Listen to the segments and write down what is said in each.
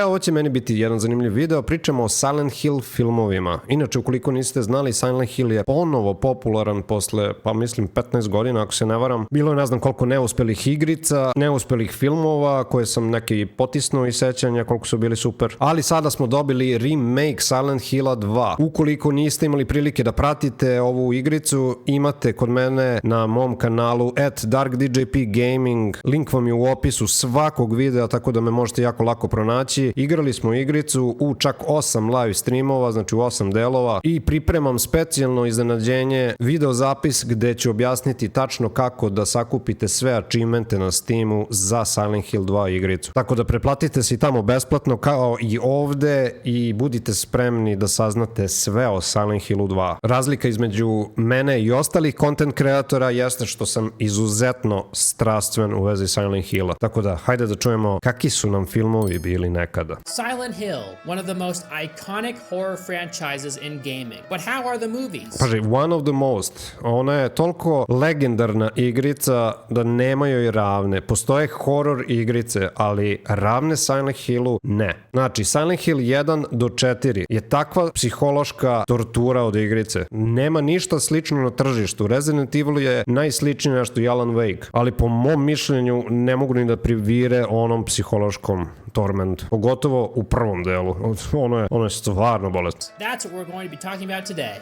Ovo će meni biti jedan zanimljiv video, pričamo o Silent Hill filmovima. Inače, ukoliko niste znali, Silent Hill je ponovo popularan posle, pa mislim 15 godina, ako se ne varam. Bilo je ne znam koliko neuspelih igrica, neuspelih filmova, koje sam neki potisnuo iz sećanja, koliko su bili super. Ali sada smo dobili remake Silent Hilla 2. Ukoliko niste imali prilike da pratite ovu igricu, imate kod mene na mom kanalu @darkdjpgaming. Link vam je u opisu svakog videa, tako da me možete jako lako pronaći. Igrali smo igricu u čak 8 live streamova, znači u 8 delova, i pripremam specijalno iznenađenje, video zapis gde ću objasniti tačno kako da sakupite sve achievemente na Steamu za Silent Hill 2 igricu. Tako da preplatite se i tamo besplatno kao i ovde i budite spremni da saznate sve o Silent Hillu 2. Razlika između mene i ostalih content kreatora jeste što sam izuzetno strastven u vezi Silent Hilla. Tako da, hajde da čujemo kakvi su nam filmovi bili nekada. Silent Hill, one of the most iconic horror franchises in gaming. But how are the movies? Paži, one of the most. Ona je toliko legendarna igrica da nemaju i ravne. Postoje horror igrice, ali ravne Silent Hillu ne. Znači, Silent Hill 1 do 4 je takva psihološka tortura od igrice. Nema ništa slično na tržištu. Resident Evil je najsličnije nešto i Alan Wake, ali po mom mišljenju ne mogu ni da privire onom psihološkom tormentu. Pogotovo u prvom delu. Ono je stvarno bolest. That's what we're going to be talking about today.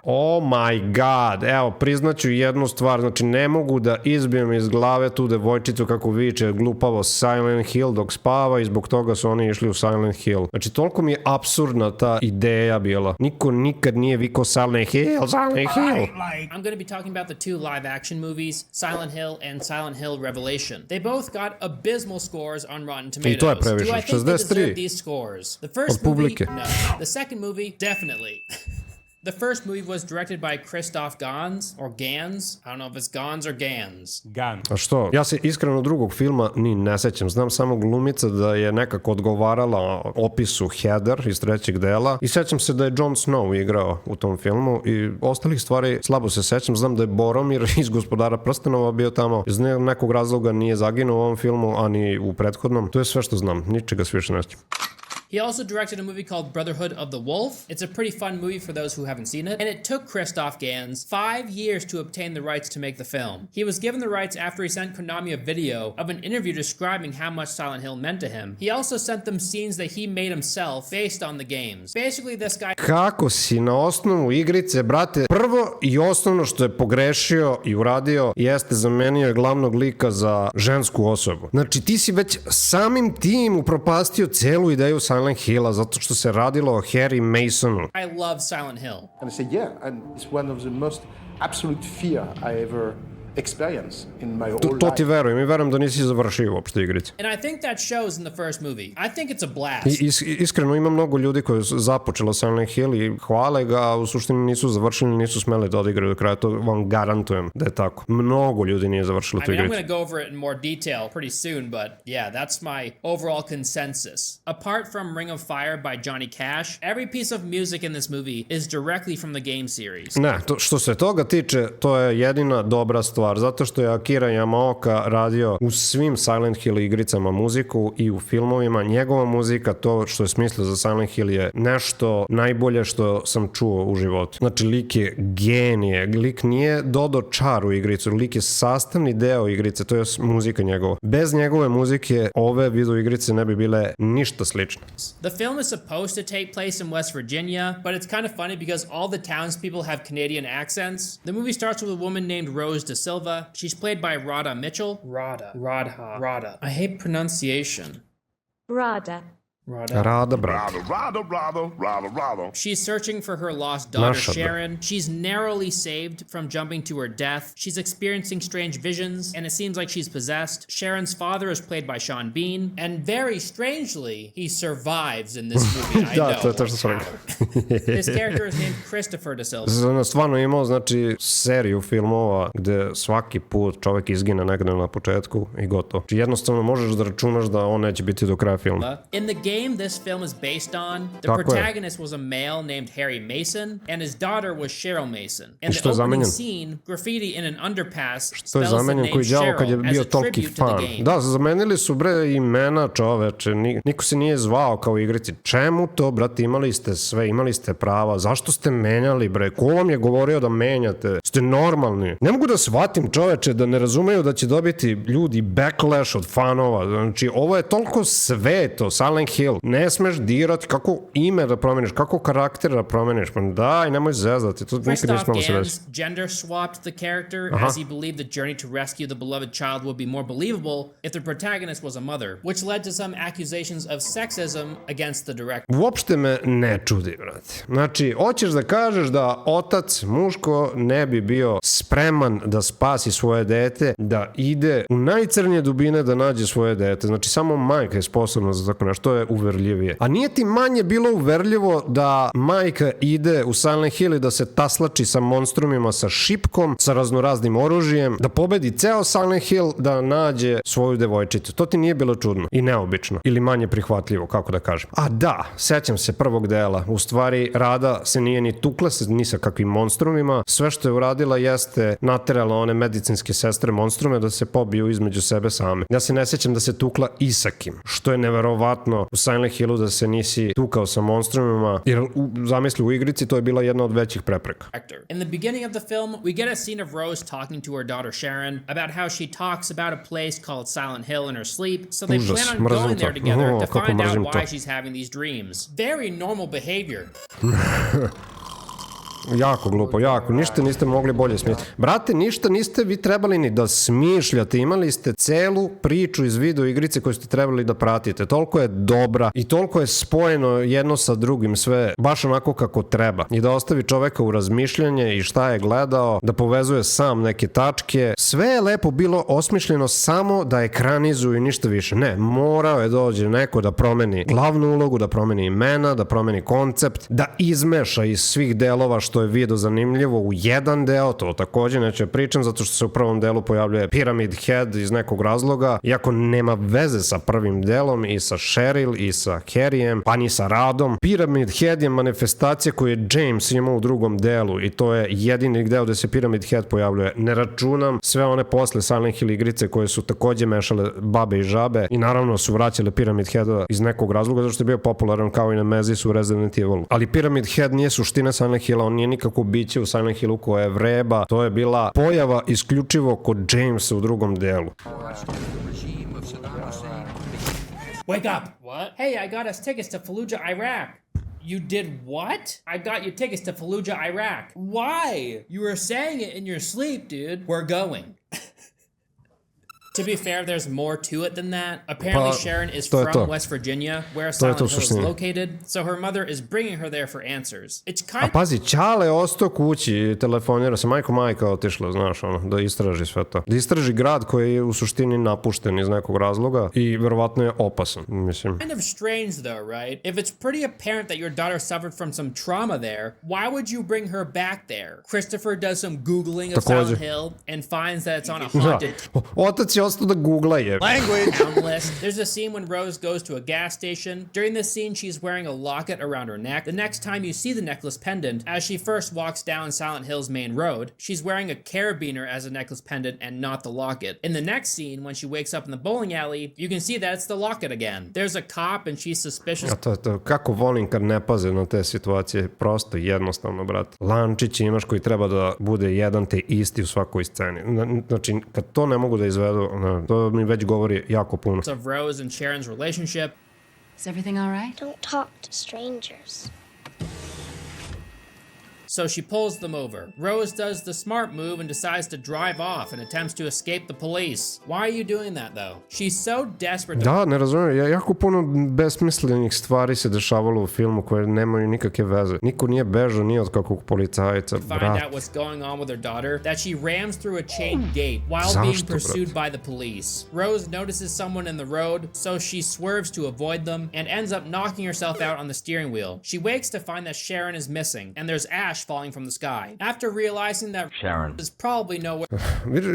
Oh my god, evo, priznaću jednu stvar, znači ne mogu da izbijem iz glave tu devojčicu kako viče glupavo Silent Hill dok spava i zbog toga su oni išli u Silent Hill. Znači, toliko mi je apsurdna ta ideja bila. Niko nikad nije vikao Silent Hill, Silent Hill. I'm going to be talking about the two live action movies, Silent Hill and Silent Hill Revelation. They both got abysmal scores on Rotten Tomatoes. I to je previše, Do I think they 63. deserve these scores? The first movie, no. The second movie, definitely. The first movie was directed by Christoph Gans, or Gans. I don't know if it's Gans or Gans. A što? Ja se iskreno drugog filma ni ne sećam. Znam samo glumica da je nekako odgovarala opisu Heather iz trećeg dela i sećam se da je Jon Snow igrao u tom filmu i ostalih stvari slabo se sećam. Znam da je Boromir iz Gospodara prstenova bio tamo. Iz nekog razloga nije zaginuo u ovom filmu, a ni u prethodnom. To je sve što znam. Ničega se više ne sjećam. He also directed a movie called Brotherhood of the Wolf. It's a pretty fun movie for those who haven't seen it. And it took Christoph Gans 5 years to obtain the rights to make the film. He was given the rights after he sent Konami a video of an interview describing how much Silent Hill meant to him. He also sent them scenes that he made himself based on the games. Basically, this guy... Kako si na osnovu igrice, brate? Prvo i osnovno što je pogrešio i uradio jeste zamenio glavnog lika za žensku osobu. Znači, ti si već samim tim upropastio celu ideju Silent Hilla, zato što se radilo o Harry Masonu. I love Silent Hill. And I said, yeah, and it's one of the most absolute fear I ever experience in my whole life. To ti verujem i verujem da nisi završio uopšte igrice. And I think that shows in the first movie. I think it's a blast. Iskreno ima mnogo ljudi koji su započelo Silent Hill i hvale ga, a u suštini nisu završili, nisu smeli da odigraju do kraja, to vam garantujem da je tako. Mnogo ljudi nije završilo tu igricu. I'm going to go over it in more detail pretty soon, but yeah, that's my overall consensus. Apart from Ring of Fire by Johnny Cash, every piece of music in this movie is directly from the game series. Ne, što se toga tiče, to je jedina dobra stvar, zato što je Akira Yamaoka radio u svim Silent Hill igricama muziku i u filmovima. Njegova muzika, to što je smislio za Silent Hill, je nešto najbolje što sam čuo u životu. Znači, lik je genije. Lik nije dodao čar u igricu, lik je sastavni deo igrice, to je muzika njegova. Bez njegove muzike ove video igrice ne bi bile ništa slične. The film is supposed to take place in West Virginia, but it's kind of funny because all the townspeople have Canadian accents. The movie starts with a woman named Rose De Silva. She's played by Radha Mitchell. Radha. I hate pronunciation. Radha. Rada, brat. She's searching for her lost daughter, Sharon. She's narrowly saved from jumping to her death. She's experiencing strange visions, and it seems like she's possessed. Sharon's father is played by Sean Bean, and very strangely, he survives in this movie. I know. To je što sam rekao. His character is named Christopher De Silva. Stvarno imao, znači, seriju filmova gde svaki put čovek izgine negde na početku i gotovo. Jednostavno možeš da računaš da on neće biti do kraja filma. In the game game this film is based on, the Tako je. protagonist was a male named Harry Mason, and his daughter was Cheryl Mason. And što the je opening zamenjen? scene, graffiti in an underpass, To je spells the zamenjen name koji đavo kad je Cheryl bio as a toliki tribute to the fan. game. Da, zamenili su bre imena, čoveče, niko se nije zvao kao u igrici. Čemu to, brate, imali ste sve, imali ste prava, zašto ste menjali, bre, ko vam je govorio da menjate? Ste normalni. Ne mogu da shvatim, čoveče, da ne razumeju da će dobiti ljudi backlash od fanova. Znači, ovo je toliko sveto, Silent Hill. Ne smeš dirati kako ime da promeniš, kako karakter da promeniš. Pa daj, nemoj zezati, to nikad Christoph nismo se Gans desiti. gender swapped the character as he believed the journey to rescue the beloved child would be more believable if the protagonist was a mother, which led to some accusations of sexism against the director. Uopšte me ne čudi, brate. Znači, hoćeš da kažeš da otac muško ne bi bio spreman da spasi svoje dete, da ide u najcrnije dubine da nađe svoje dete. Znači, samo majka je sposobna za tako nešto, to je uverljivije. A nije ti manje bilo uverljivo da majka ide u Silent Hill i da se taslači sa monstrumima, sa šipkom, sa raznoraznim oružjem, da pobedi ceo Silent Hill, da nađe svoju devojčicu. To ti nije bilo čudno i neobično. Ili manje prihvatljivo, kako da kažem. A da, sećam se prvog dela. U stvari, Rada se nije ni tukla ni sa kakvim monstrumima. Sve što je uradila jeste naterala one medicinske sestre monstrume da se pobiju između sebe same. Ja se ne sećam da se tukla i sa kim. Što je neverovatno u Silent Hillu da se nisi tukao sa monstrumima, jer zamisli u igrici to je bila jedna od većih prepreka. In the beginning of the film, we get a scene of Rose talking to her daughter Sharon about how she talks about a place called Silent Hill in her sleep, so they Užas, plan on mrzim going to. there together to Kako find out mrzim why to. she's having these dreams. Very normal behavior. Jako glupo, jako. Ništa niste mogli bolje smisliti. Brate, ništa niste vi trebali ni da smišljate. Imali ste celu priču iz video igrice koju ste trebali da pratite. Toliko je dobra i toliko je spojeno jedno sa drugim sve baš onako kako treba. I da ostavi čoveka u razmišljanje i šta je gledao, da povezuje sam neke tačke. Sve je lepo bilo osmišljeno samo da ekranizuju i ništa više. Ne, morao je dođe neko da promeni glavnu ulogu, da promeni imena, da promeni koncept, da izmeša iz svih delova što je video zanimljivo u jedan deo, to takođe neću pričam zato što se u prvom delu pojavljuje Pyramid Head iz nekog razloga, iako nema veze sa prvim delom i sa Cheryl i sa Harryem, pa ni sa Radom. Pyramid Head je manifestacija koju je James imao u drugom delu i to je jedini deo gde se Pyramid Head pojavljuje. Ne računam sve one posle Silent Hill igrice koje su takođe mešale babe i žabe i naravno su vraćale Pyramid Heada iz nekog razloga zato što je bio popularan kao i Nemesis u Resident Evil. Ali Pyramid Head nije suština Silent Hilla, on nije nikako biće u Silent Hillu koja je vreba, to je bila pojava isključivo kod Jamesa u drugom delu. Wake up! What? Hey, I got us tickets to Fallujah, Iraq. You did what? I got you tickets to Fallujah, Iraq. Why? You were saying it in your sleep, dude. We're going. To be fair, there's more to it than that. Apparently, Sharon is from West Virginia, where Silent Hill is located, so her mother is bringing her there for answers. It's kind A pazi, Ćale je ostao kući i telefonira se, majka otišla, znaš, ono, da istraži sve to. Da istraži grad koji je u suštini napušten iz nekog razloga i verovatno je opasan, mislim. Kind of strange though, right? If it's pretty apparent that your daughter suffered from some trauma there, why would you bring her back there? Christopher does some Googling of Silent Hill and finds that it's on a haunted... Otac je ostao da googla je. Town list. There's a scene when Rose goes to a gas station. During this scene, she's wearing a locket around her neck. The next time you see the necklace pendant, as she first walks down Silent Hill's main road, she's wearing a carabiner as a necklace pendant and not the locket. In the next scene, when she wakes up in the bowling alley, you can see that it's the locket again. There's a cop and she's suspicious. Kako volim kad ne paze na te situacije, prosto jednostavno, brate. Lančić imaš koji treba da bude jedan te isti u svakoj sceni. Znači, kad to ne mogu da izvedu, to mi već govori jako puno. Of Rose and Sharon's relationship. Is everything all right? Don't talk to strangers. So she pulls them over. Rose does the smart move and decides to drive off and attempts to escape the police. Why are you doing that though? She's so desperate. Da, ne razumijem, jako puno besmislenih stvari se dešavalo u filmu koje nemaju nikakve veze. Niko nije bežao ni od kakvog policajca, Find out what's going on with her daughter, that she rams through a chain gate while being pursued by the police. Rose notices someone in the road, so she swerves to avoid them and ends up knocking herself out on the steering wheel. She wakes to find that Sharon is missing, and there's ash falling from the sky. After realizing that Sharon is probably nowhere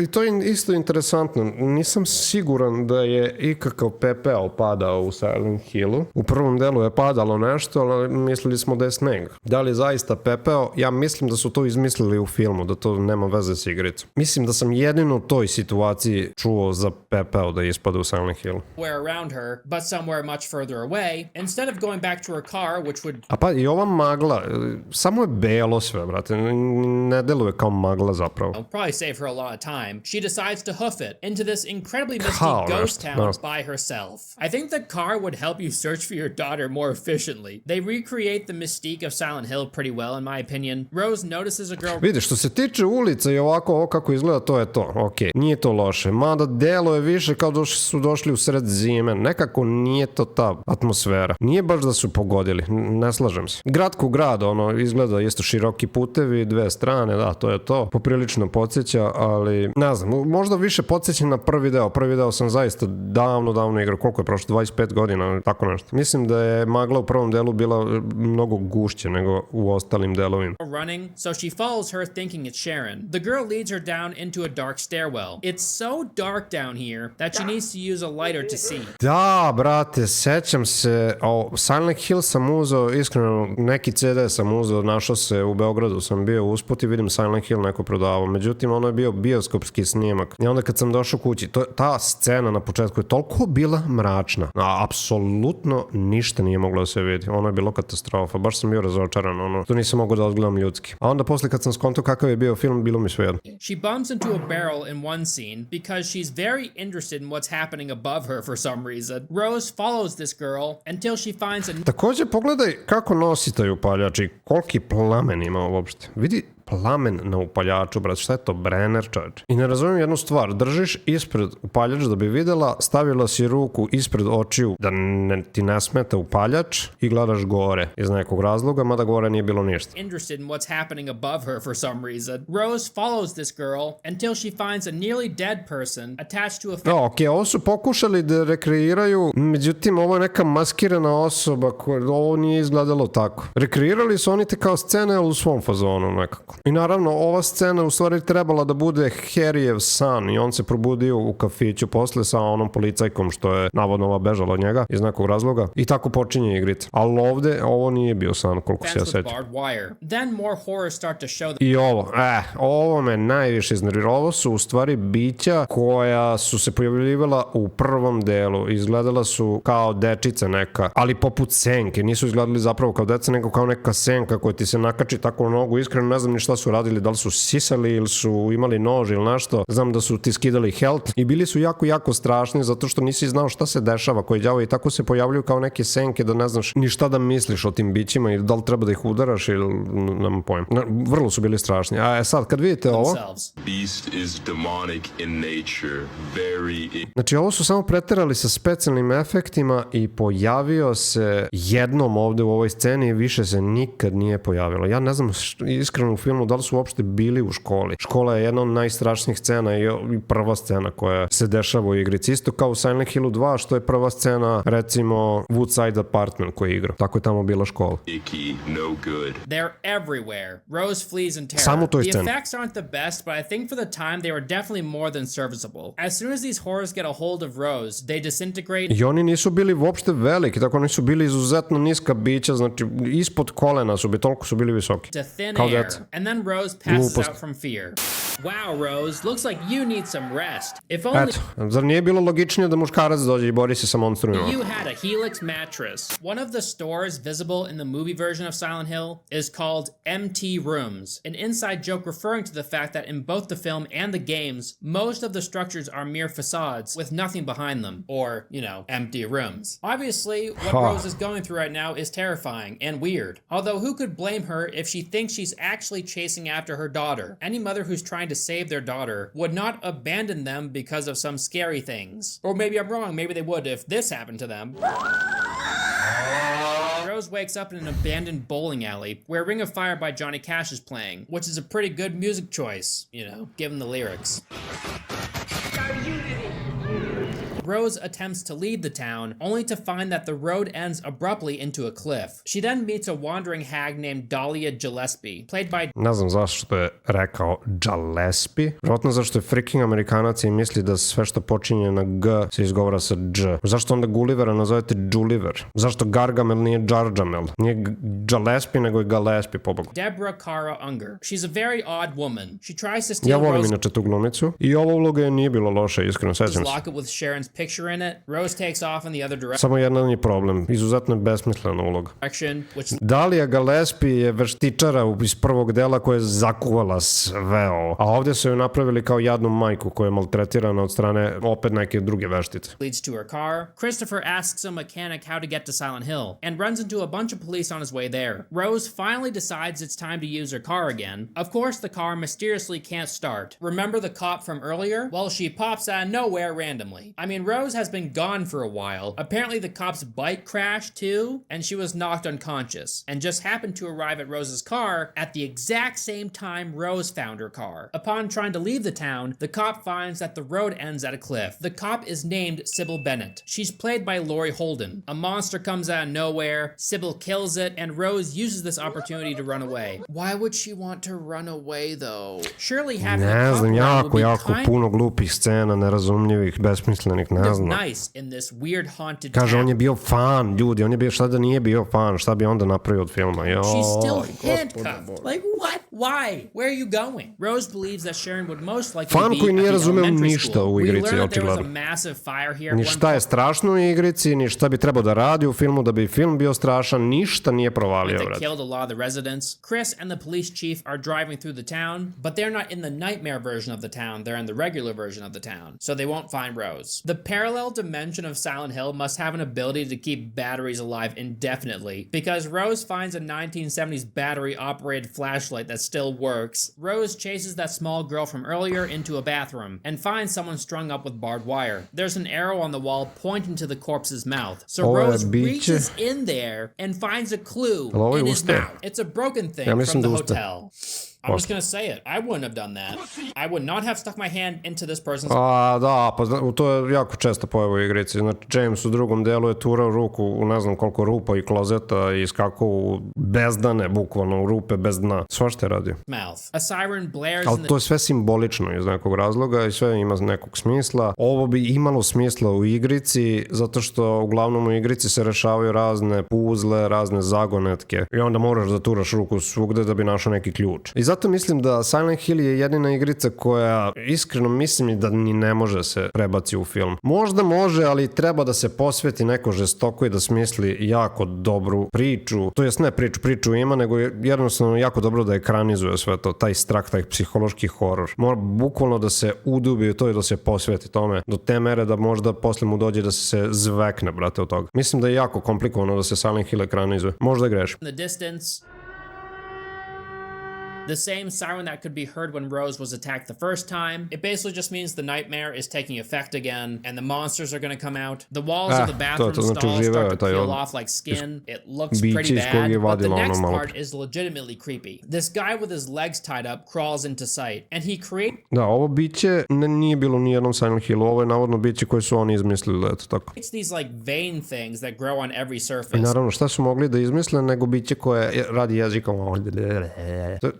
I to je isto interesantno. Nisam siguran da je ikakav pepeo padao u Silent Hillu. U prvom delu je padalo nešto, ali mislili smo da je sneg. Da li je zaista pepeo? Ja mislim da su to izmislili u filmu, da to nema veze s igricom. Mislim da sam jedino u toj situaciji čuo za pepeo da ispada u Silent Hillu. around her, but somewhere much further away, instead of going back to her car, which would A pa i ova magla, samo je belo sve, brate. Ne deluje kao magla zapravo. probably save her a lot of time, she decides to hoof it into this incredibly misty Kao, ghost nešto, town da. by herself. I think the car would help you search for your daughter more efficiently. They recreate the mystique of Silent Hill pretty well, in my opinion. Rose notices a girl Vidi, što se tiče ulica i ovako ovo kako izgleda, to je to. Okej, nije to loše. Mada delo je više kao da su došli u sred zime. Nekako nije to ta atmosfera. Nije baš da su pogodili. Ne slažem se. Grad ku grad, ono, izgleda isto široki putevi, dve strane, da, to je to. Poprilično podsjeća, ali ne znam, možda više podsjeća na prvi deo. Prvi deo sam zaista davno igrao. Koliko je prošlo? 25 godina, tako nešto. Mislim da je magla u prvom delu bila mnogo gušće nego u ostalim delovima. running, so she follows her thinking it's Sharon. The girl leads her down into a dark stairwell. It's so dark down here that she needs to use a lighter to see. Da, brate, sećam se, Silent Hill sam uzeo, iskreno, neki CD sam uzeo, našao se u Beogradu, sam bio usput i vidim Silent Hill neko prodavao, međutim ono je bio bioskopski snimak i onda kad sam došao kući, ta scena na početku je toliko bila mračna, apsolutno ništa nije moglo da se vidi, ono je bilo katastrofa, baš sam bio razočaran, ono, to nisam mogao da odgledam ljudski. A onda posle kad sam skontao kakav je bio film, bilo mi svejedno. She bumps into a barrel in one scene because she's very interested in what's happening above her for some reason. Rose follows this girl until she finds a Takođe, pogledaj kako nosi taj upaljač i koliki plamen ima uopšte. Vidi plamen na upaljaču, brat, šta je to, Brenner, čovječ? I ne razumijem jednu stvar, držiš ispred upaljač da bi videla, stavila si ruku ispred očiju da ti ne smeta upaljač i gledaš gore iz nekog razloga, mada gore nije bilo ništa. interested in what's happening above her for some reason. Rose follows this girl until she finds a nearly dead person attached to a Da, okej, ovo su pokušali da rekreiraju, međutim, ovo je neka maskirana osoba koja, ovo nije izgledalo tako. Rekreirali su oni te kao scene, ali u svom fazonu nekako. I naravno, ova scena u stvari trebala da bude Harryjev san i on se probudio u kafiću posle sa onom policajkom što je navodno ova bežala od njega iz nekog razloga i tako počinje igrica. Ali ovde, ovo nije bio san, koliko se ja fence with sećam. barbed wire. Then more horrors start to show the I ovo me najviše iznerviralo. Ovo su u stvari bića koja su se pojavljivala u prvom delu. Izgledala su kao dečica neka, ali poput senke. Nisu izgledali zapravo kao deca, nego kao neka senka koja ti se nakači tako u nogu. Iskreno ne znam ni šta su radili, da li su sisali ili su imali nož ili nešto. Znam da su ti skidali health i bili su jako strašni zato što nisi znao šta se dešava koji đavo i tako se pojavljuju kao neke senke da ne znaš ni šta da misliš o tim bićima i da li treba da ih udaraš ili nemam pojma. Vrlo su bili strašni. A sad kad vidite ovo, Beast is demonic in nature, very... znači ovo su samo preterali sa specijalnim efektima i pojavio se jednom ovde u ovoj sceni i više se nikad nije pojavilo. Ja ne znam iskreno u filmu da li su uopšte bili u školi. Škola je jedna od najstrašnijih scena i prva scena koja se dešava u igrici. Isto kao u Silent Hillu 2 što je prva scena recimo Woodside Apartment koji igra. Tako je tamo bila škola. Icky, no good. They're everywhere. Rose flees in terror. Samo toj The sceni. effects aren't the best, but I think for the time they were definitely more than serviceable. As soon as these horrors get a hold of Rose, they disintegrate I oni nisu bili uopšte veliki, tako oni su bili izuzetno niska bića, znači ispod kolena su bili, toliko su bili visoki. to thin Kao air, deca. and then Rose passes Glupost. out from fear. Wow, Rose, looks like you need some rest. If only Eto, zar nije bilo logičnije da muškarac dođe i bori se sa monstrumima? you had a Helix mattress. One of the stores visible in the movie version of Silent Hill is called MT Rooms, an inside joke referring to the fact that in both the film and the games, most of the structures are mere facades with nothing behind them, or, empty rooms. Obviously, what Rose is going through right now is terrifying and weird. Although who could blame her if she thinks she's actually chasing after her daughter? Any mother who's trying to save their daughter would not abandon them because of some scary things. Or maybe I'm wrong, maybe they would if this happened to them. Rose wakes up in an abandoned bowling alley where Ring of Fire by Johnny Cash is playing, which is a pretty good music choice, given the lyrics. Rose attempts to leave the town, only to find that the road ends abruptly into a cliff. She then meets a wandering hag named Dahlia Gillespie, played by... Ne znam zašto je rekao Gillespie. Vjerojatno zašto je freaking Amerikanac i misli da sve što počinje na G se izgovara sa Dž. Zašto onda Gullivera nazovete Gulliver? Zašto Gargamel nije Gargamel? Nije Gillespie nego je Gillespie, pobogu. Deborah Kara Unger. She's a very odd woman. She tries to steal Ja volim Rose... inače tu glumicu i ova uloga je nije bilo loše, iskreno, sećam se. locket with Sharon's picture in it. Rose takes off in the other direction. Samo jedan je problem, izuzetno je besmislena uloga. Which... Dahlia Gillespie je veštičara iz prvog dela koja je zakuvala sve ovo. A ovdje su joj napravili kao jadnu majku koja je maltretirana od strane opet neke druge veštice. Leads to her car. Christopher asks a mechanic how to get to Silent Hill and runs into a bunch of police on his way there. Rose finally decides it's time to use her car again. Of course, the car mysteriously can't start. Remember the cop from earlier? Well, she pops out of nowhere randomly. I mean, Rose has been gone for a while. Apparently, the cop's bike crashed too, and she was knocked unconscious, and just happened to arrive at Rose's car at the exact same time Rose found her car. Upon trying to leave the town, the cop finds that the road ends at a cliff. The cop is named Sybil Bennett. She's played by Laurie Holden. A monster comes out of nowhere, Sybil kills it, and Rose uses this opportunity to run away. Why would she want to run away, though? Surely having a Ne cop znam, around would jako be kind puno glupih scena, nerazumljivih, besmislenih, ne of znam. nice in this weird haunted Kaže, town. on je bio fan, ljudi, on je bio, šta da nije bio fan, šta bi onda napravio od filma? She's still handcuffed. Like, what? Why? Where are you going? Rose believes that Sharon would most likely Fan be koji nije at the razumeo elementary ništa school. u We igrici, learned that there was a očigledno. massive fire here at Ni one šta je point. strašno u igrici, ni šta bi trebao da radi u filmu da bi film bio strašan, ništa nije provalio, They vrat. killed a lot of the residents. Chris and the police chief are driving through the town, but they're not in the nightmare version of the town. They're in the regular version of the town, so they won't find Rose. The parallel dimension of Silent Hill must have an ability to keep batteries alive indefinitely, because Rose finds a 1970s battery-operated flashlight that still works. Rose chases that small girl from earlier into a bathroom and finds someone strung up with barbed wire. There's an arrow on the wall pointing to the corpse's mouth, so Ovo je Rose biće. reaches in there and finds a clue Ovo je in his uste. mouth. It's a broken thing Ja from mislim the da uste. hotel. I'm just gonna say it. I wouldn't have done that. I would not have stuck my hand into this person's... A, da, pa to je jako često pojava u igrici. Znači, James u drugom delu je turao ruku u ne znam koliko rupa i klozeta i skakao u bezdane, bukvalno u rupe bez dna. Svašta je radio. mouth. A siren blares Ali in the... to je sve simbolično iz nekog razloga i sve ima nekog smisla. Ovo bi imalo smisla u igrici zato što uglavnom u igrici se rešavaju razne puzle, razne zagonetke i onda moraš da turaš ruku svugde da bi našao neki ključ. I zato mislim da Silent Hill je jedina igrica koja iskreno mislim da ni ne može se prebaci u film. Možda može, ali treba da se posveti neko žestoko i da smisli jako dobru priču. To jest ne priču ima, nego je jednostavno jako dobro da ekranizuje sve to, taj strah, taj psihološki horor. Mora bukvalno da se udubi u to i da se posveti tome do te mere da možda posle mu dođe da se zvekne, brate, od toga. Mislim da je jako komplikovano da se Silent Hill ekranizuje. Možda grešim. in the distance. The same siren that could be heard when Rose was attacked the first time. It basically just means the nightmare is taking effect again, and the monsters are going to come out. The walls of the bathroom to znači stalls živeo start je to taj peel on off like skin. It looks biće pretty iz kojeg je bad, but the vadila ono next malo part pre. is legitimately creepy. This guy with his legs tied up crawls into sight, and he creates Da, ovo biće nije bilo ni jednom Silent Hillu, ovo je navodno biće koje su oni izmislili, eto tako. these like vein things that grow on every surface. I naravno, šta su mogli da izmisle nego biće koje radi jezikom.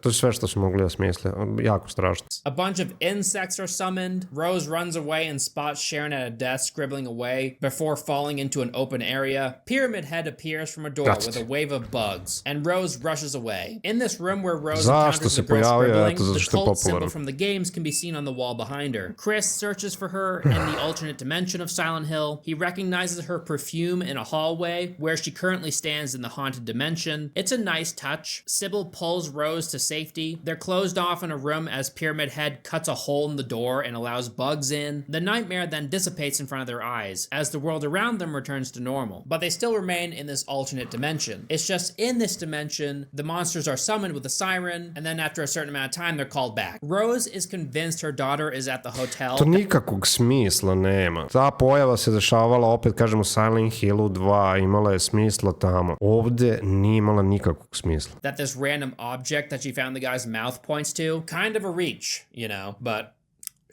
To je sve što su mogli da smisle. Jako strašno. A bunch of insects are summoned. Rose runs away and spots Sharon at a desk scribbling away before falling into an open area. Pyramid Head appears from a door with a wave of bugs, and Rose rushes away. In this room where Rose encounters the girl scribbling, the cult symbol from the games can be seen on the wall behind her. Chris searches for her in the alternate dimension of Silent Hill. He recognizes her perfume in a hallway where she currently stands in the haunted dimension. It's a nice touch. Sybil pulls Rose to safety. They're closed off in a room as Pyramid Head cuts a hole in the door and allows bugs in. The nightmare then dissipates in front of their eyes as the world around them returns to normal, but they still remain in this alternate dimension. It's just in this dimension, the monsters are summoned with a siren, and then after a certain amount of time, they're called back. Rose is convinced her daughter is at the hotel. To nikakvog smisla nema. Ta pojava se dešavala, opet kažemo, u Silent Hillu 2, imala je smisla tamo. Ovde nije imala nikakvog smisla. That this random object that she found the guy's mouth points to, kind of a reach, you know, but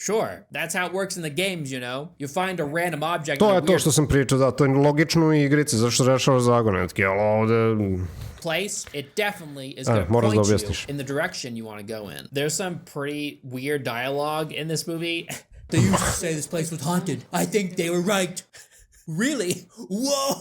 Sure, that's how it works in the games, you know? You find a random object To in a je to weird što sam pričao, da, to je logično u igrici, zašto rešavaš zagonetke, ali ovde... place, it definitely is going to moraš da point you objasniš. in the direction you want to go in. There's some pretty weird dialogue in this movie. They used to say this place was haunted. I think they were right. Really? Whoa!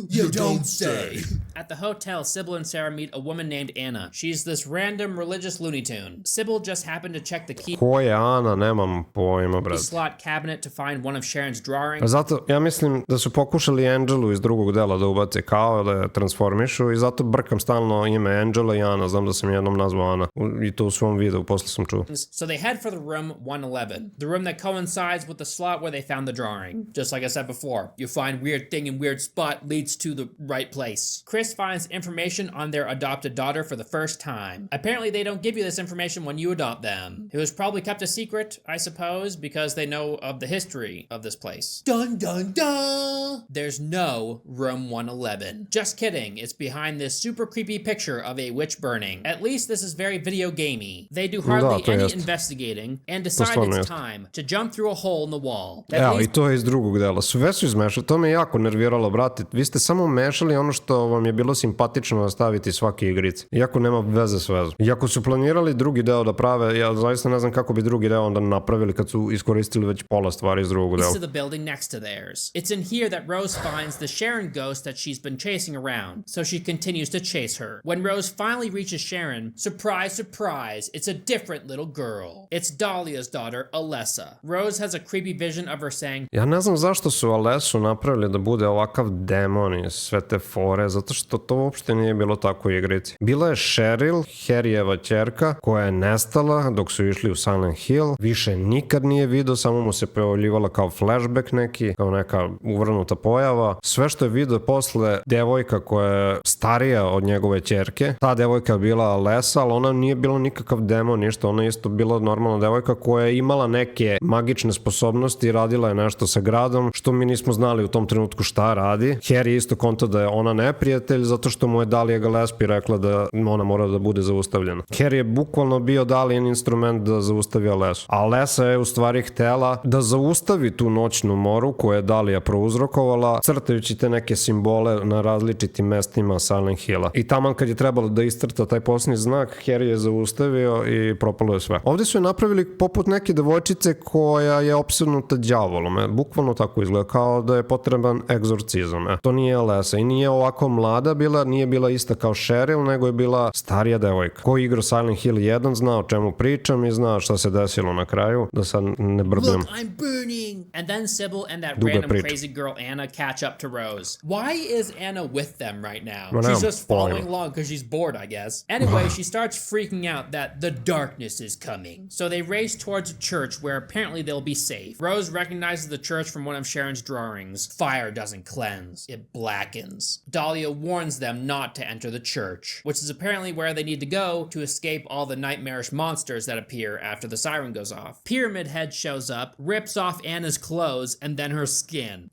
You don't say. At the hotel, Sybil and Sarah meet a woman named Anna. She's this random religious Looney Tune. Sybil just happened to check the key Ko je Ana, nemam pojma, brate. slot cabinet to find one of Sharon's drawings. Zato, ja mislim da su pokušali Angelu iz drugog dela da ubace kao da je transformišu i zato brkam stalno ime Angela i Ana, znam da sam jednom nazvao Ana i to u svom videu, posle sam čuo. So they head for the room 111, the room that coincides with the slot where they found the drawing. Just like I said before, you find weird thing in weird spot leads to the right place. Chris finds information on their adopted daughter for the first time. Apparently they don't give you this information when you adopt them. It was probably kept a secret, I suppose, because they know of the history of this place. Dun dun dun! There's no room 111. Just kidding, it's behind this super creepy picture of a witch burning. At least this is very video gamey. They do hardly any investigating and decide it's time to jump through a hole in the wall. Evo, i to je iz drugog dela. Sve su izmešali, to me jako nerviralo, brate. Vi ste samo mešali ono što vam je bilo simpatično da staviti svaki igrici. Iako nema veze s vezom. Iako su planirali drugi deo da prave, ja zaista ne znam kako bi drugi deo onda napravili kad su iskoristili već pola stvari iz drugog dela. To the building next to theirs. It's in here that Rose finds the Sharon ghost that she's been chasing around, so she continues to chase her. When Rose finally reaches Sharon, surprise, surprise, it's a different little girl. It's Dahlia's daughter, Alessa. Rose has a creepy vision of her saying, Ja ne znam zašto su Alesu napravili da bude ovakav demon i sve te fore, zato što to uopšte nije bilo tako u igrici. Bila je Cheryl, Harryjeva ćerka, koja je nestala dok su išli u Silent Hill, više nikad nije vidio, samo mu se pojavljivala kao flashback neki, kao neka uvrnuta pojava. Sve što je vidio posle, devojka koja je starija od njegove ćerke, ta devojka je bila Alessa, ali ona nije bila nikakav demon, ništa, ona je isto bila normalna devojka koja je imala neke magične sposobnosti i radila je nešto sa gradom, što mi nismo znali u tom trenutku šta radi. Harry isto konta da je ona neprijatelj zato što mu je Dahlia Gillespie rekla da ona mora da bude zaustavljena. Harry je bukvalno bio Dahliin instrument da zaustavi Alesu. Alessa je u stvari htela da zaustavi tu noćnu moru koju je Dahlia prouzrokovala, crtajući te neke simbole na različitim mestima Silent Hilla. I taman kad je trebalo da iscrta taj posljednji znak, Harry je zaustavio i propalo je sve. Ovdje su je napravili poput neke devojčice koja je opsednuta đavolom. Bukvalno tako izgleda, kao da je potreban egzorcizam. To nije Alessa i nije ovako mlada bila, nije bila ista kao Cheryl, nego je bila starija devojka. Ko igra Silent Hill 1 zna o čemu pričam i zna šta se desilo na kraju, da sad ne brbljam. Look, I'm burning! And then Sybil and that random crazy girl Anna catch up to Rose. Why is Anna with them right now? She's just following along because she's bored, I guess. Anyway, she starts freaking out that the darkness is coming. So they race towards a church where apparently they'll be safe. Rose recognizes the church from one of Sharon's drawings. Fire doesn't cleanse, it blackens. Dahlia warns them not to enter the church, which is apparently where they need to go to escape all the nightmarish monsters that appear after the siren goes off. Pyramid Head shows up, rips off Anna's clothes, and then her skin.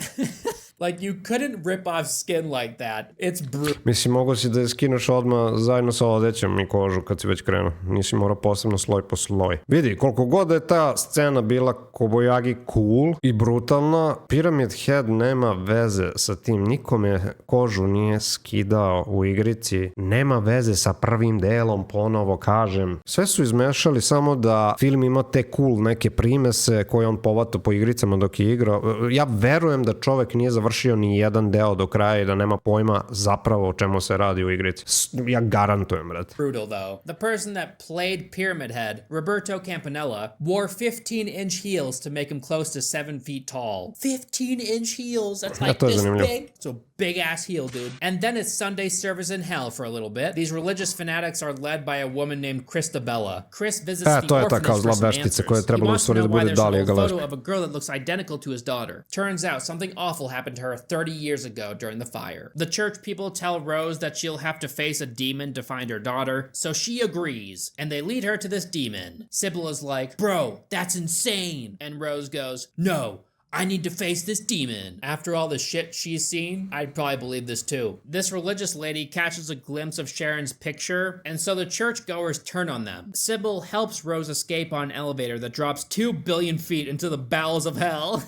Like, you couldn't rip off skin like that. It's brutal. Mislim, mogo si da je skinuš odmah zajedno sa odećem i kožu kad si već krenuo. Nisi morao posebno sloj po sloj. Vidi, koliko god je ta scena bila kobojagi cool i brutalna, Pyramid Head nema veze sa tim. Nikome kožu nije skidao u igrici. Nema veze sa prvim delom, ponovo kažem. Sve su izmešali samo da film ima te cool neke primese koje on povato po igricama dok je igrao. Ja verujem da čovek nije završio ni jedan deo do kraja i da nema pojma zapravo o čemu se radi u igrici. Ja garantujem, brate. Brutal, though. The person that played Pyramid Head, Roberto Campanella, wore 15-inch heels to make him close to 7 feet tall. 15-inch heels! That's like this big. So big-ass heel, dude. And then it's Sunday service in hell for a little bit. These religious fanatics are led by a woman named Christabella. Chris visits the orphanage for some answers. He wants to know why there's an old photo of a girl that looks identical to his daughter. Turns out something awful happened to her 30 years ago during the fire. The church people tell Rose that she'll have to face a demon to find her daughter, so she agrees, and they lead her to this demon. Sybil is like, bro, that's insane. And Rose goes, no, I need to face this demon. After all the shit she's seen, I'd probably believe this too. This religious lady catches a glimpse of Sharon's picture, and so the churchgoers turn on them. Sybil helps Rose escape on an elevator that drops 2 billion feet into the bowels of hell.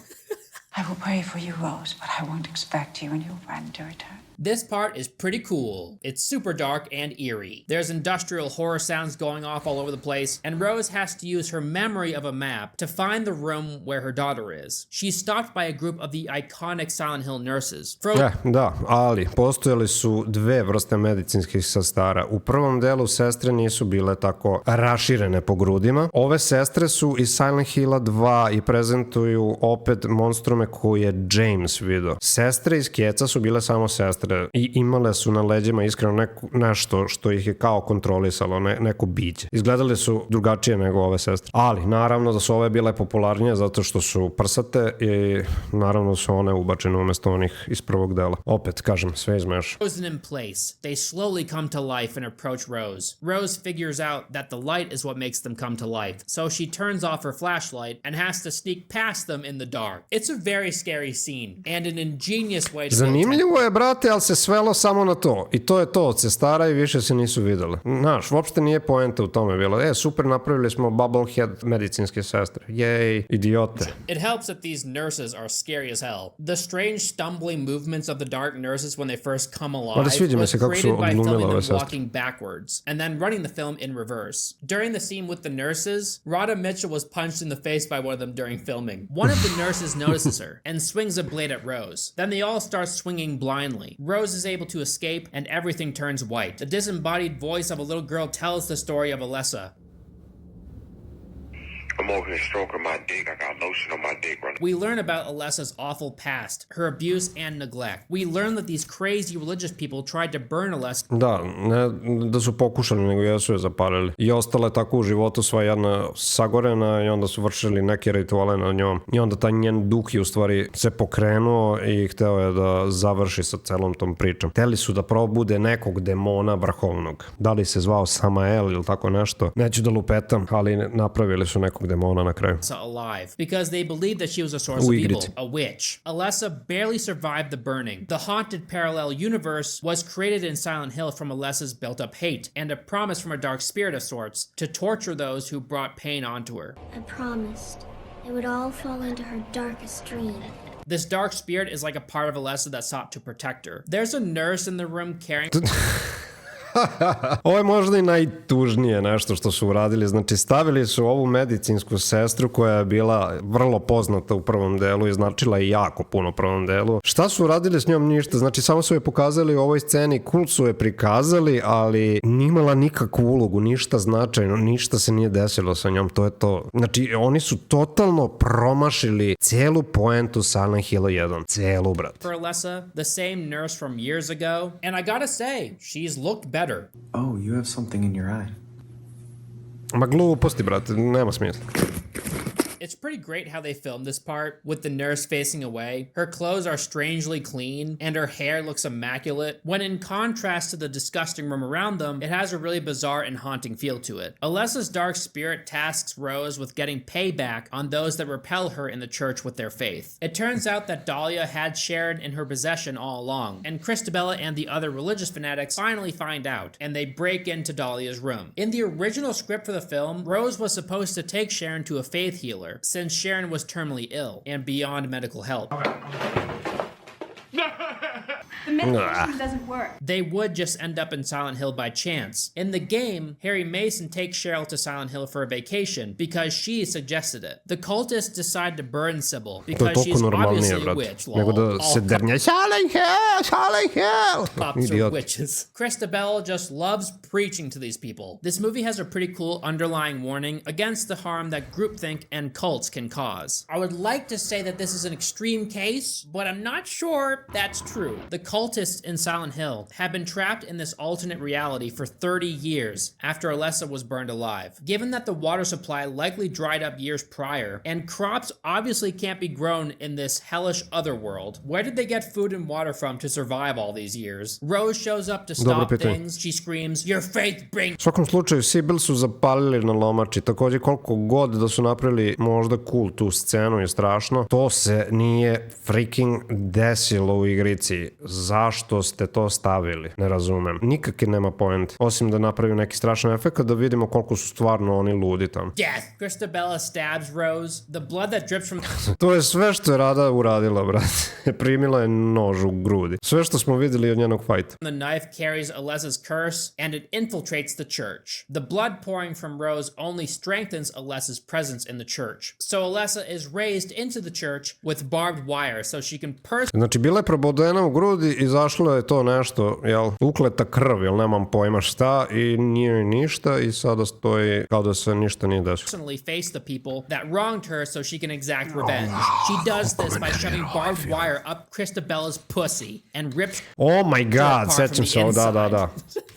I will pray for you, Rose, but I won't expect you and your friend to return. This part is pretty cool. It's super dark and eerie. There's industrial horror sounds going off all over the place, and Rose has to use her memory of a map to find the room where her daughter is. She's stopped by a group of the iconic Silent Hill nurses. Da, ali postojali su dve vrste medicinskih sestara. U prvom delu sestre nisu bile tako raširene po grudima. Ove sestre su iz Silent Hilla 2 i prezentuju opet monstrume koje je James video. Sestre iz Keca su bile samo sestre i imale su na leđima iskreno nešto što ih je kao kontrolisalo, neko biće. Izgledali su drugačije nego ove sestre. Ali, naravno da su ove bile popularnije zato što su prsate i naravno da su one ubačene umesto onih iz prvog dela. Opet, kažem, sve izmeš. Frozen in place, they slowly come to life and approach Rose. Rose figures out that the light is what makes them come to life, so she turns off her flashlight and has to sneak past them in the dark. It's a very scary scene and an ingenious way to... Zanimljivo je, brate, ali se svelo samo na to. I to je to od sestara i više se nisu videle. Znaš, uopšte nije poenta u tome bilo. Super, napravili smo bubblehead medicinske sestre. Jej, idiote. It helps that these nurses are scary as hell. The strange stumbling movements of the dark nurses when they first come alive was created by filming them walking backwards and then running the film in reverse. During the scene with the nurses, Rhoda Mitchell was punched in the face by one of them during filming. One of the nurses notices her and swings a blade at Rose. Then they all start swinging blindly. Rose is able to escape and everything turns white. The disembodied voice of a little girl tells the story of Alessa. I'm over here stroking my dick. I got lotion on my dick right now. We learn about Alessa's awful past, her abuse and neglect. We learn that these crazy religious people tried to burn Alessa. Da, ne da su pokušali, nego jesu je zapalili. I ostale tako u životu sva jedna sagorena i onda su vršili neke rituale na njom. I onda taj njen duh je u stvari se pokrenuo i hteo je da završi sa celom tom pričom. Hteli su da probude nekog demona vrhovnog. Da li se zvao Samael ili tako nešto. Neću da lupetam, ali napravili su nekog demona na kraju. Alive because they believed that she was a source of evil, a witch. Alessa barely survived the burning. The haunted parallel universe was created in Silent Hill from Alessa's built-up hate and a promise from a dark spirit of sorts to torture those who brought pain onto her. I promised it would all fall into her darkest dream. This dark spirit is like a part of Alessa that sought to protect her. There's a nurse in the room carrying... Ovo je možda i najtužnije nešto što su uradili. Znači, stavili su ovu medicinsku sestru koja je bila vrlo poznata u prvom delu i značila je jako puno u prvom delu. Šta su uradili s njom? Ništa. Znači, samo su je pokazali u ovoj sceni, cool su je prikazali, ali nije imala nikakvu ulogu, ništa značajno, ništa se nije desilo sa njom, to je to. Znači, oni su totalno promašili celu poentu Silent Hill 1. Celu, brat. For Alessa, the same nurse from years ago, and I gotta say, she's looked better. Oh, you have something in your eye. Ma gluposti, brate, nema smisla. It's pretty great how they filmed this part, with the nurse facing away. Her clothes are strangely clean, and her hair looks immaculate, when in contrast to the disgusting room around them, it has a really bizarre and haunting feel to it. Alessa's dark spirit tasks Rose with getting payback on those that repel her in the church with their faith. It turns out that Dahlia had Sharon in her possession all along, and Christabella and the other religious fanatics finally find out, and they break into Dahlia's room. In the original script for the film, Rose was supposed to take Sharon to a faith healer, since Sharon was terminally ill and beyond medical help. The medication doesn't work. They would just end up in Silent Hill by chance. In the game, Harry Mason takes Cheryl to Silent Hill for a vacation because she suggested it. The cultists decide to burn Sybil because she's obviously a witch. Nego da se dernja Silent Hill, Silent Hill. Pups are witches. Christabel just loves preaching to these people. This movie has a pretty cool underlying warning against the harm that groupthink and cults can cause. I would like to say that this is an extreme case, but I'm not sure that's That's true. The cultists in Silent Hill have been trapped in this alternate reality for 30 years after Alessa was burned alive. Given that the water supply likely dried up years prior, and crops obviously can't be grown in this hellish otherworld, where did they get food and water from to survive all these years? Rose shows up to stop things. She screams, "Your faith brings..." U svakom slučaju, Sibyl su zapalili na lomači. Takođe, koliko god da su napravili možda cool tu scenu je strašno, to se nije freaking desilo u igrici. Zašto ste to stavili? Ne razumem. Nikakve nema point. Osim da napravi neki strašan efekt da vidimo koliko su stvarno oni ludi tamo. Death. Christabella stabs Rose. The blood that drips from... To je sve što je Rada uradila, brate. Primila je nož u grudi. Sve što smo videli od njenog fajta. The knife carries Alessa's curse, and it infiltrates the church. The blood pouring from Rose only strengthens Alessa's presence in the church. So Alessa is raised into the church with barbed wire so she can Znači, bila je probodena u grudi i zašlo je to nešto, jel, ukleta krv, jel, nemam pojma šta i nije ništa i sada stoji kao da se ništa nije desilo. Personally face the people that wronged her so she can exact revenge. She does this by shoving barbed wire up Christabella's pussy and rips Oh my god, sećam se, da.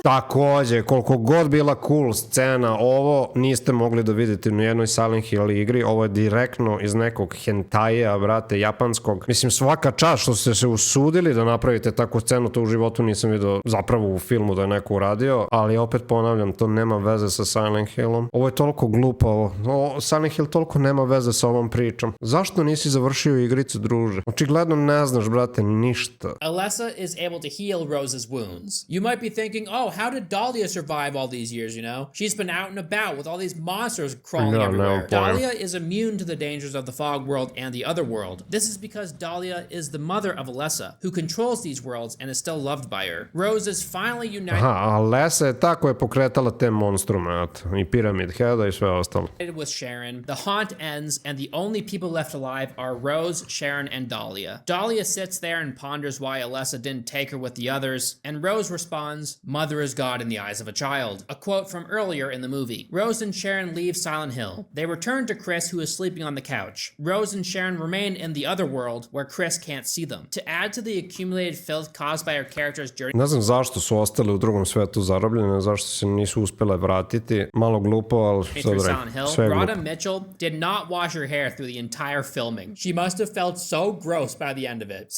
Takođe, koliko god bila cool scena, ovo niste mogli da vidite u jednoj Silent Hill igri, ovo je direktno iz nekog hentaja, brate, japanskog. Mislim, svaka čast što ste se usudili da napravite takvu scenu, to u životu nisam vidio zapravo u filmu da je neko uradio, ali opet ponavljam, to nema veze sa Silent Hillom. Ovo je toliko glupavo. Silent Hill toliko nema veze sa ovom pričom. Zašto nisi završio igricu, druže? Očigledno ne znaš, brate, ništa. Alessa is able to heal Rose's wounds. You might be thinking, oh, how did Dahlia survive all these years, you know? She's been out and about with all these monsters crawling everywhere. Dahlia is immune to the dangers of the fog world and the other world. This is because Dahlia is the mother of Alessa, who controls these worlds and is still loved by her. Rose is finally united... Aha, Alessa je ta koja je pokretala te monstrume, i Pyramid Heada i sve ostalo. ...with Sharon. The haunt ends and the only people left alive are Rose, Sharon, and Dahlia. Dahlia sits there and ponders why Alessa didn't take her with the others, and Rose responds, "Mother is God in the eyes of a child." A quote from earlier in the movie. Rose and Sharon leave Silent Hill. They return to Chris, who is sleeping on the couch. Rose and Sharon remain in the other world, where Chris can't see them. To add to the accumulated filth caused by our characters' journey... Ne znam zašto su ostale u drugom svetu zarobljene, zašto se nisu uspjele vratiti. Malo glupo, ali sve je Rhoda Mitchell did not wash her hair through the entire filming. She must have felt so gross by the end of it.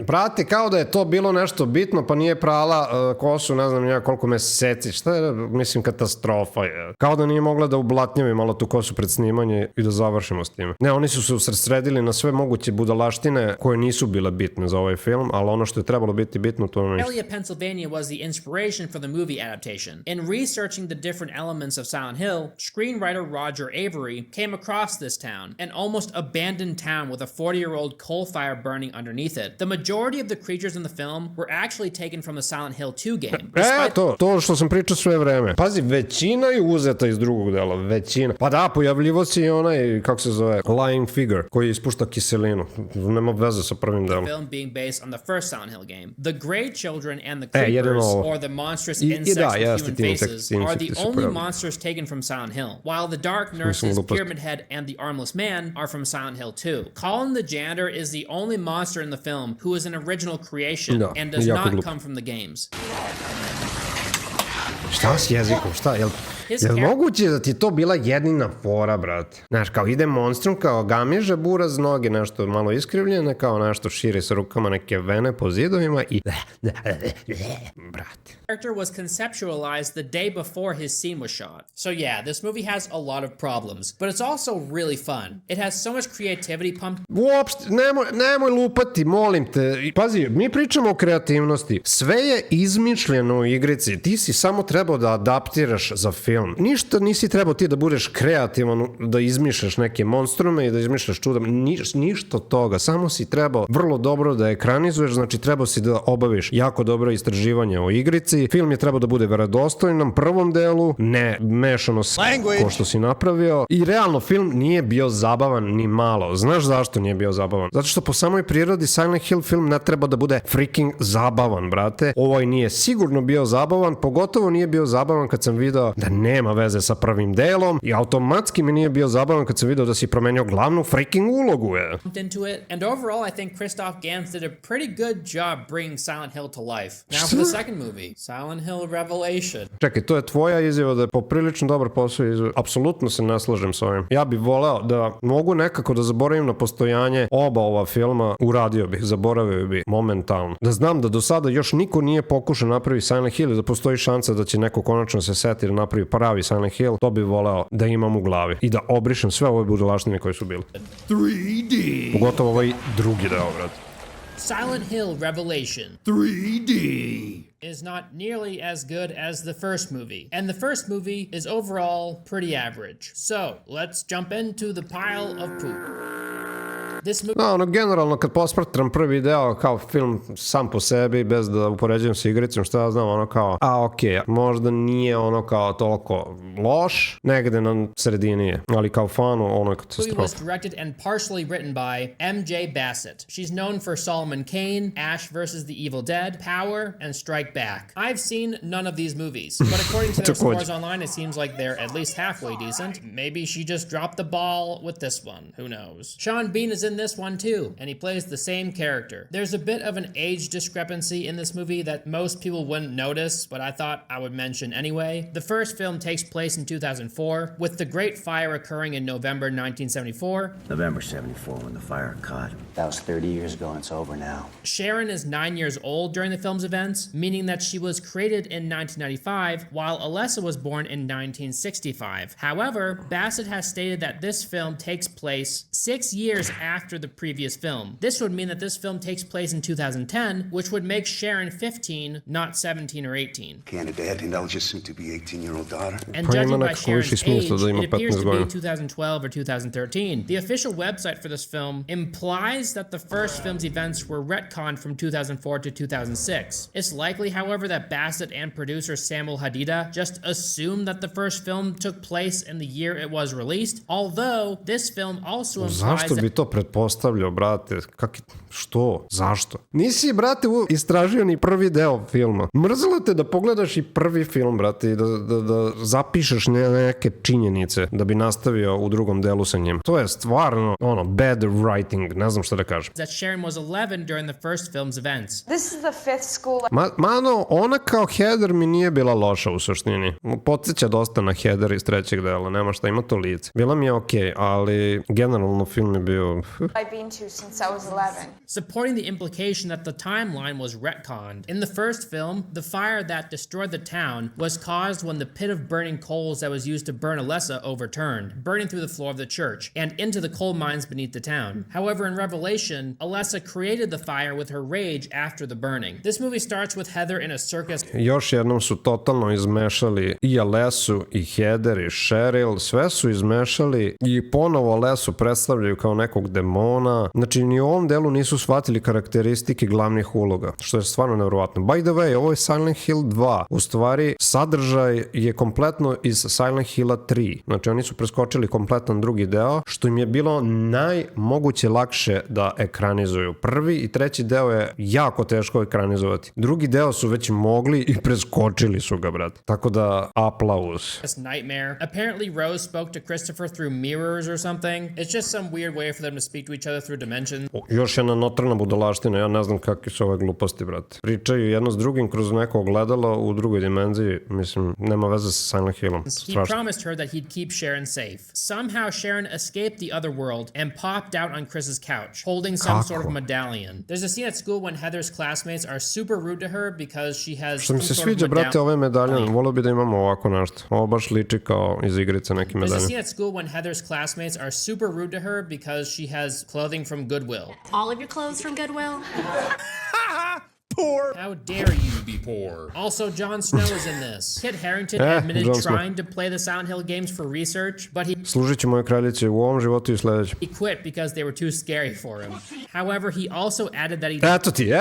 Brate, kao da je to bilo nešto bitno, pa nije prala kosu, ne znam nija koliko meseci. Šta je, mislim, katastrofa je. Kao da nije mogla da ublatnjavi malo tu kosu pred snimanje i da završimo s time. Ne, oni su se usredsredili na sve moguće budalaštine koje nisu bile bitne za ovaj film, ali ono što je trebalo biti bitno, to je ništa. Australia, Pennsylvania was the inspiration for the movie adaptation. In researching the different elements of Silent Hill, screenwriter Roger Avery came across this town, an almost abandoned town with a 40-year-old coal fire burning underneath it. The majority of the creatures in the film were actually taken from the Silent Hill 2 game. To što sam pričao sve vreme. Pazi, većina je uzeta iz drugog dela, većina. Pa da, pojavljivo si i onaj, kako se zove, Lying Figure, koji ispušta kiselinu. Nema veze sa prvim delom. The film being based on the first Silent Hill game. The Grey Children and the Creepers, or the monstrous insects with human faces, are the only monsters taken from Silent Hill, while the Dark Nurses, Pyramid Head, and the Armless Man are from Silent Hill 2. Colin the Janitor is the only monster in the film who is an original creation and does not come from the games. Šta s jezikom, šta, jel moguće da ti to bila jedina fora, brate? Znaš, kao ide monstrum, kao gamiže buraz, noge nešto malo iskrivljene, kao nešto širi sa rukama, neke vene po zidovima i... brate. Character was conceptualized the day before his scene was shot. So yeah, this movie has a lot of problems, but it's also really fun. It has so much creativity pumped... Uopšte, nemoj lupati, molim te. Pazi, mi pričamo o kreativnosti. Sve je izmišljeno u igrici. Ti si samo trebao da adaptiraš za film. Ništa nisi trebao ti da budeš kreativan, da izmišljaš neke monstrume i da izmišljaš čuda. Ništa od toga. Samo si trebao vrlo dobro da ekranizuješ, znači trebao si da obaviš jako dobro istraživanje o igrici. Film je trebao da bude verodostojan na prvom delu, ne mešano s ko što si napravio. I realno film nije bio zabavan ni malo. Znaš zašto nije bio zabavan? Zato što po samoj prirodi Silent Hill film ne treba da bude freaking zabavan, brate. Ovaj nije sigurno bio zabavan, pogotovo nije bio zabavan kad sam video da nema veze sa prvim delom i automatski mi nije bio zabavan kad sam video da si promenio glavnu freaking ulogu, je. Into it, and overall I think Christoph Gans did a pretty good job bringing Silent Hill to life. Now for the second movie, Silent Hill Revelation. Čekaj, to je tvoja izjava da je poprilično dobar posao izjava. Apsolutno se ne slažem s ovim. Ja bih voleo da mogu nekako da zaboravim na postojanje oba ova filma, uradio bih, zaboravio bih momentalno. Da znam da do sada još niko nije pokušao napravi Silent Hill i da postoji šansa da će neko konačno se seti da napravi pravi Silent Hill, to bih voleo da imam u glavi i da obrišem sve ove budalaštine koje su bile. 3D. Pogotovo ovaj drugi deo, brad. Silent Hill Revelation 3D is not nearly as good as the first movie, and the first movie is overall pretty average. So, let's jump into the pile of poop. No, generalno kad posmatram prvi deo kao film sam po sebi, bez da upoređujem sa igricom, što ja znam, ono kao, okej, možda nije ono kao toliko loš, negde na sredini je, ali kao fanu, ono je katastrofa. The movie was directed and partially written by M.J. Bassett. She's known for Solomon Kane, Ash vs. the Evil Dead, Power, and Strike Back. I've seen none of these movies, but according to their scores online, it seems like they're at least halfway decent. Maybe she just dropped the ball with this one, who knows. Sean Bean is in this one too, and he plays the same character. There's a bit of an age discrepancy in this movie that most people wouldn't notice, but I thought I would mention anyway. The first film takes place in 2004, with the Great Fire occurring in November 1974. November 74 when the fire caught. That was 30 years ago and it's over now. Sharon is 9 years old during the film's events, meaning that she was created in 1995, while Alessa was born in 1965. However, Bassett has stated that this film takes place 6 years after the previous film. This would mean that this film takes place in 2010, which would make Sharon 15, not 17 or 18. Can't a dad indulge his soon-to-be 18-year-old daughter? And judging by Sharon's age, it appears to be 2012 or 2013. The official website for this film implies that the first film's events were retconned from 2004 to 2006. It's likely, however, that Bassett and producer Samuel Hadida just assumed that the first film took place in the year it was released, although this film also implies Zašto bi to pretpostavljao, brate? Što? Zašto? Nisi, brate, istražio ni prvi deo filma. Mrzelo te da pogledaš i prvi film, brate, i da zapišeš neke činjenice da bi nastavio u drugom delu sa njim. To je stvarno, bad writing, ne znam šta da kažem. That Sharon was 11 during the first film's events. This is the fifth school. Mano, ona kao Heather mi nije bila loša u suštini. Podsjeća dosta na Heather iz trećeg dela, nema šta, ima to lice. Bila mi je okej, ali generalno film je bio... I've been to since I was 11. Supporting the implication that the timeline was retconned. In the first film, the fire that destroyed the town was caused when the pit of burning coals that was used to burn Alessa overturned, burning through the floor of the church and into the coal mines beneath the town. However, in Revelation, Alessa created the fire with her rage after the burning. This movie starts with Heather in a circus. Još jednom su totalno izmešali i Alessu, i Heather, i Cheryl, sve su izmešali i ponovo Alessu predstavljaju kao nekog demona. Znači, ni u ovom delu nisu shvatili karakteristike glavnih uloga, što je stvarno nevjerovatno. By the way, ovo je Silent Hill 2. U stvari, sadržaj je kompletno iz Silent Hilla 3. Znači, oni su preskočili kompletan drugi deo, što im je bilo najmoguće lakše da ekranizuju. Prvi i treći deo je jako teško ekranizovati. Drugi deo su već mogli i preskočili su ga, brat. Tako da, aplauz. Nightmare. Apparently Rose spoke to Christopher through mirrors or something. It's just some weird way for them to speak to each other through dimensions. Još jedna notorna budalaština, ja ne znam kakve su ove gluposti, brate. Pričaju jedno s drugim kroz neko ogledalo u drugoj dimenziji, mislim, nema veze sa Silent Hillom. He promised her that he'd keep Sharon safe. Somehow Sharon escaped the other world and popped out on Chris's couch, holding some sort of medallion. There's a scene at school when Heather's classmates are super rude to her because she has Što mi se sviđa, brate, ovaj medaljon, volio bi da imamo ovako nešto. Ovo baš liči kao iz igrice neki medaljon. There's a scene at school when Heather's classmates are super rude to her because she has clothing from Goodwill. All of your clothes from Goodwill? Poor. How dare you be poor? Also, Jon Snow is in this. Kit Harington admitted trying to play the Silent Hill games for research, but he... Služit ću moje kraljice u ovom životu i sledećem. He quit because they were too scary for him. However, he also added that he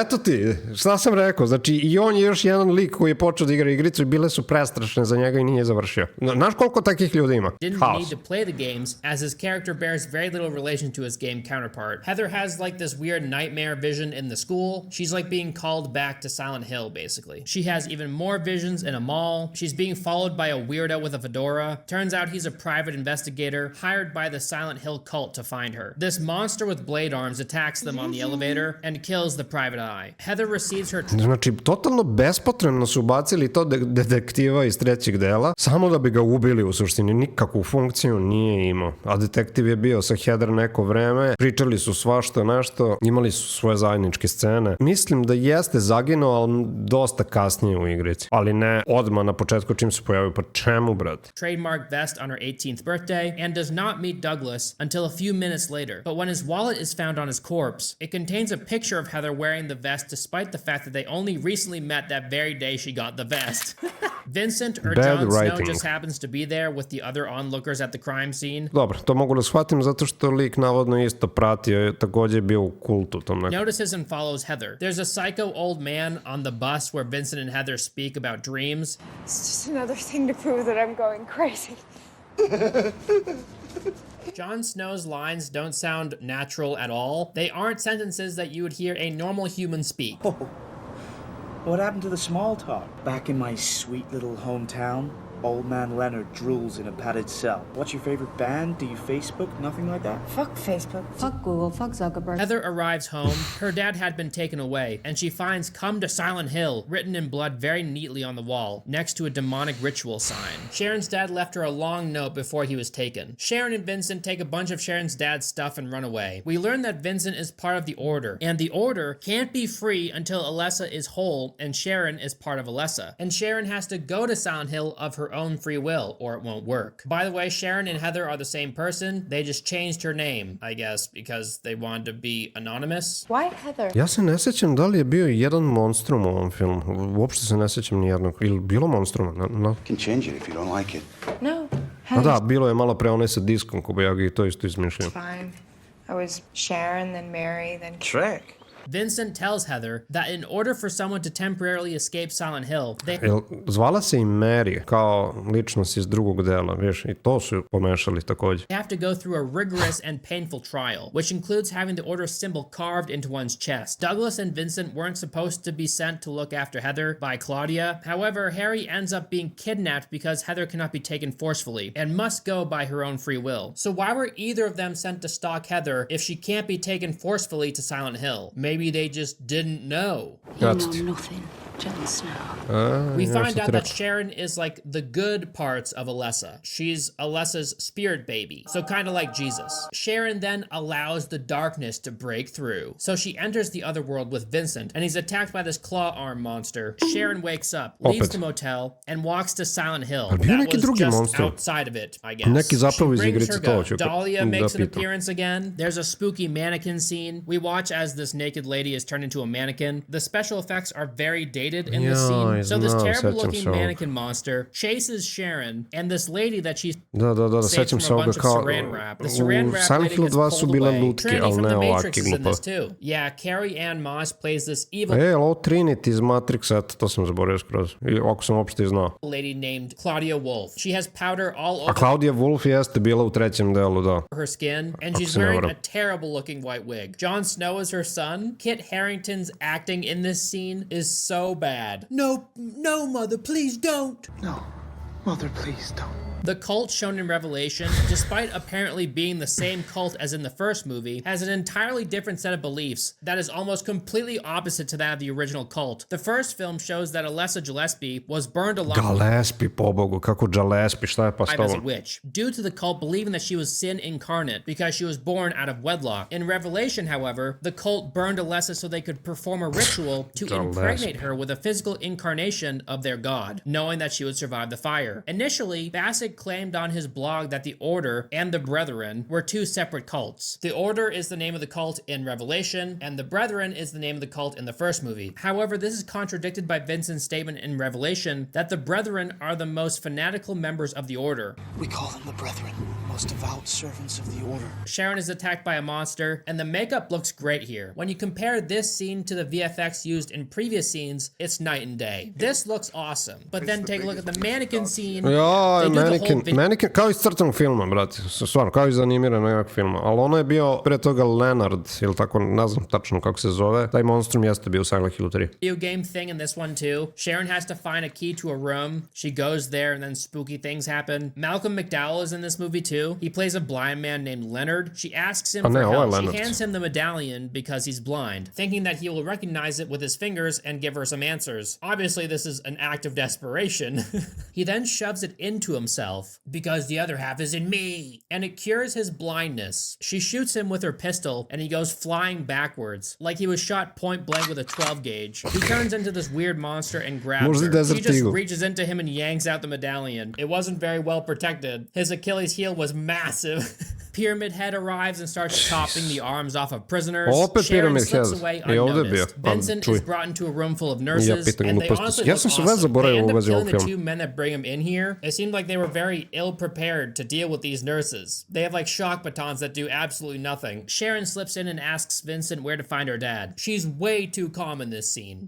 Eto ti, šta sam rekao, znači i on je još jedan lik koji je počeo da igra igricu i bile su prestrašne za njega i nije završio. Znaš koliko takih ljudi ima? didn't need to play the games, as his character bears very little relation to his game counterpart. Heather has like this weird nightmare vision in the school. She's like being called back to Silent Hill, basically. She has even more visions in a mall. She's being followed by a weirdo with a fedora. Turns out he's a private investigator hired by the Silent Hill cult to find her. This monster with blade arms attacks them on the elevator and kills the private eye. Heather receives her... Znači, totalno bespotrebno su ubacili to detektiva iz trećeg dela, samo da bi ga ubili u suštini. Nikakvu funkciju nije imao. A detektiv je bio sa Heather neko vreme, pričali su svašta nešto, imali su svoje zajedničke scene. Mislim da jeste zaginuo, ali dosta kasnije u igrici. Ali ne odmah na početku čim se pojavio. Pa čemu, brate? Trademark vest on her 18th birthday and does not meet Douglas until a few minutes later. But when his wallet is found on his corpse, it contains a picture of Heather wearing the vest despite the fact that they only recently met that very day she got the vest. Vincent or Jon Snow just happens to be there with the other onlookers at the crime scene. Dobro, to mogu da shvatim zato što lik navodno isto pratio, takođe je bio u kultu tom nekom. Notices and follows Heather. There's a psycho old man on the bus where Vincent and Heather speak about dreams. It's just another thing to prove that I'm going crazy. Jon Snow's lines don't sound natural at all. They aren't sentences that you would hear a normal human speak. Oh, what happened to the small talk? Back in my sweet little hometown, old man Leonard drools in a padded cell. What's your favorite band? Do you Facebook? Nothing like that? Fuck Facebook. Fuck Google. Fuck Zuckerberg. Heather arrives home. Her dad had been taken away, and she finds "Come to Silent Hill" written in blood very neatly on the wall, next to a demonic ritual sign. Sharon's dad left her a long note before he was taken. Sharon and Vincent take a bunch of Sharon's dad's stuff and run away. We learn that Vincent is part of the Order, and the Order can't be free until Alessa is whole, and Sharon is part of Alessa. And Sharon has to go to Silent Hill of her own free will, or it won't work. By the way, Sharon and Heather are the same person. They just changed her name, I guess, because they wanted to be anonymous. Why Heather? Ja se ne sećam da li je bio jedan monstrum u ovom filmu. Uopšte se ne sećam nijednog. Ili bilo monstruma? No. You can change it if you don't like it. No. A da, bilo je malo pre onaj sa diskom ko bi ja ga to isto izmišljao. Fine. I was Sharon, then Mary, then... Shrek. Vincent tells Heather that in order for someone to temporarily escape Silent Hill, they... Zvala se i Mary, kao ličnost iz drugog dela, viš, i to su pomešali takođe. have to go through a rigorous and painful trial, which includes having the Order symbol carved into one's chest. Douglas and Vincent weren't supposed to be sent to look after Heather by Claudia. However, Harry ends up being kidnapped because Heather cannot be taken forcefully and must go by her own free will. So why were either of them sent to stalk Heather if she can't be taken forcefully to Silent Hill? Maybe they just didn't know. You know nothing, Jon Snow. We find out that Sharon is like the good parts of Alessa. She's Alessa's spirit baby, so kind of like Jesus. Sharon then allows the darkness to break through. So she enters the other world with Vincent, and he's attacked by this claw arm monster. Sharon wakes up, leaves the motel, and walks to Silent Hill. That was just outside of it, I guess. She brings her go. Dahlia makes an appearance again. There's a spooky mannequin scene. We watch as this naked lady is turned into a mannequin. The special effects are very dated in this scene. So this terrible-looking mannequin monster chases Sharon, and this lady that she's saved from a bunch of saran wrap. The saran wrap lady gets pulled away. Trinity from the Matrix is in this too. Yeah, Carrie Ann Moss plays this evil ovo Trinity iz Matrixa, to sam zaboravio skroz. Ako sam uopšte znao. lady named Claudia Wolf. She has powder all over A Claudia Wolf jeste bila u trećem delu, da. her skin, and she's wearing a terrible-looking white wig. Jon Snow is her son. Kit Harington's acting in this scene is so bad. No, Mother, please don't. No, Mother, please don't. The cult shown in Revelation, despite apparently being the same cult as in the first movie, has an entirely different set of beliefs that is almost completely opposite to that of the original cult. The first film shows that Alessa Gillespie was burned alive Gillespie, pobogu, kako Gillespie, šta je pa s as a tobom? witch, due to the cult believing that she was sin incarnate because she was born out of wedlock. In Revelation, however, the cult burned Alessa so they could perform a ritual to impregnate her with a physical incarnation of their god, knowing that she would survive the fire. Initially, Bassett claimed on his blog that the Order and the Brethren were two separate cults. The Order is the name of the cult in Revelation, and the Brethren is the name of the cult in the first movie. However, this is contradicted by Vincent's statement in Revelation that the Brethren are the most fanatical members of the Order. We call them the Brethren. most devout servants of the order. Sharon is attacked by a monster, and the makeup looks great here. When you compare this scene to the VFX used in previous scenes, it's night and day. This looks awesome, but then take a look at the mannequin scene. Ja, mannequin, kao iz crtanog filma, brate, stvarno, kao iz animiranog nekog filma, ali ono je bio pre toga Leonard, ili tako, ne znam tačno kako se zove, taj monstrum jeste bio u Silent Hillu 3. Video game thing in this one too. Sharon has to find a key to a room. She goes there and then spooky things happen. Malcolm McDowell is in this movie too. He plays a blind man named Leonard. She asks him for help. She hands him the medallion because he's blind, thinking that he will recognize it with his fingers and give her some answers. Obviously, this is an act of desperation. He then shoves it into himself because the other half is in me, and it cures his blindness. She shoots him with her pistol and he goes flying backwards like he was shot point blank with a 12 gauge. He turns into this weird monster and grabs her. She just reaches into him and yanks out the medallion. It wasn't very well protected. His Achilles heel was massive. Pyramid Head arrives and starts chopping the arms off of prisoners. Sharon slips away unnoticed. Vincent is brought into a room full of nurses, and they honestly look awesome. They end up killing the two men that bring him in here. It seemed like they were very ill-prepared to deal with these nurses. They have like shock batons that do absolutely nothing. Sharon slips in and asks Vincent where to find her dad. She's way too calm in this scene.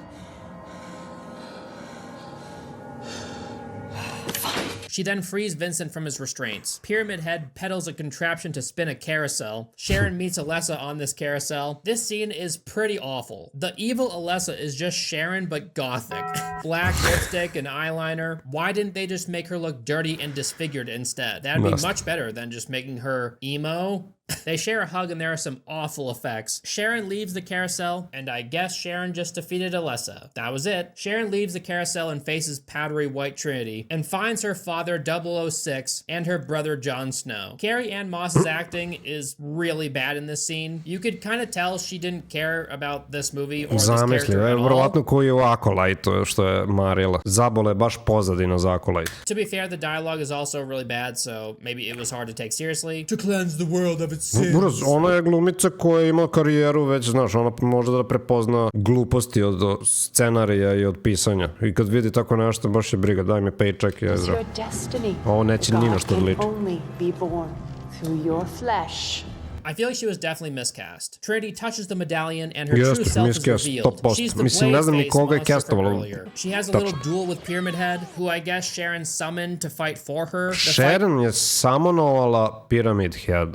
She then frees Vincent from his restraints. Pyramid Head peddles a contraption to spin a carousel. Sharon meets Alessa on this carousel. This scene is pretty awful. The evil Alessa is just Sharon, but gothic. Black lipstick and eyeliner. Why didn't they just make her look dirty and disfigured instead? That'd be much better than just making her emo. They share a hug and there are some awful effects. Sharon leaves the carousel, and I guess Sharon just defeated Alessa. That was it. Sharon leaves the carousel and faces powdery white Trinity, and finds her father 006 and her brother Jon Snow. Carrie Ann Moss's acting is really bad in this scene. You could kind of tell she didn't care about this movie or this character at all. Verovatno koji je u Acolyte, što je marila. Zabole baš pozadina za Acolyte. To be fair, the dialogue is also really bad, so maybe it was hard to take seriously. To cleanse the world of its Buraz, ona je glumica koja ima karijeru već, znaš, ona može da prepozna gluposti od scenarija i od pisanja. I kad vidi tako nešto, baš je briga, daj mi paycheck i ezra. Ovo neće ni na što da liči. I feel like she was definitely miscast. Trinity touches the medallion and her true self is revealed. She's the blade-faced monster from earlier. She has a little duel with Pyramid Head, who I guess Sharon summoned to fight for her. Sharon je samonovala Pyramid Head.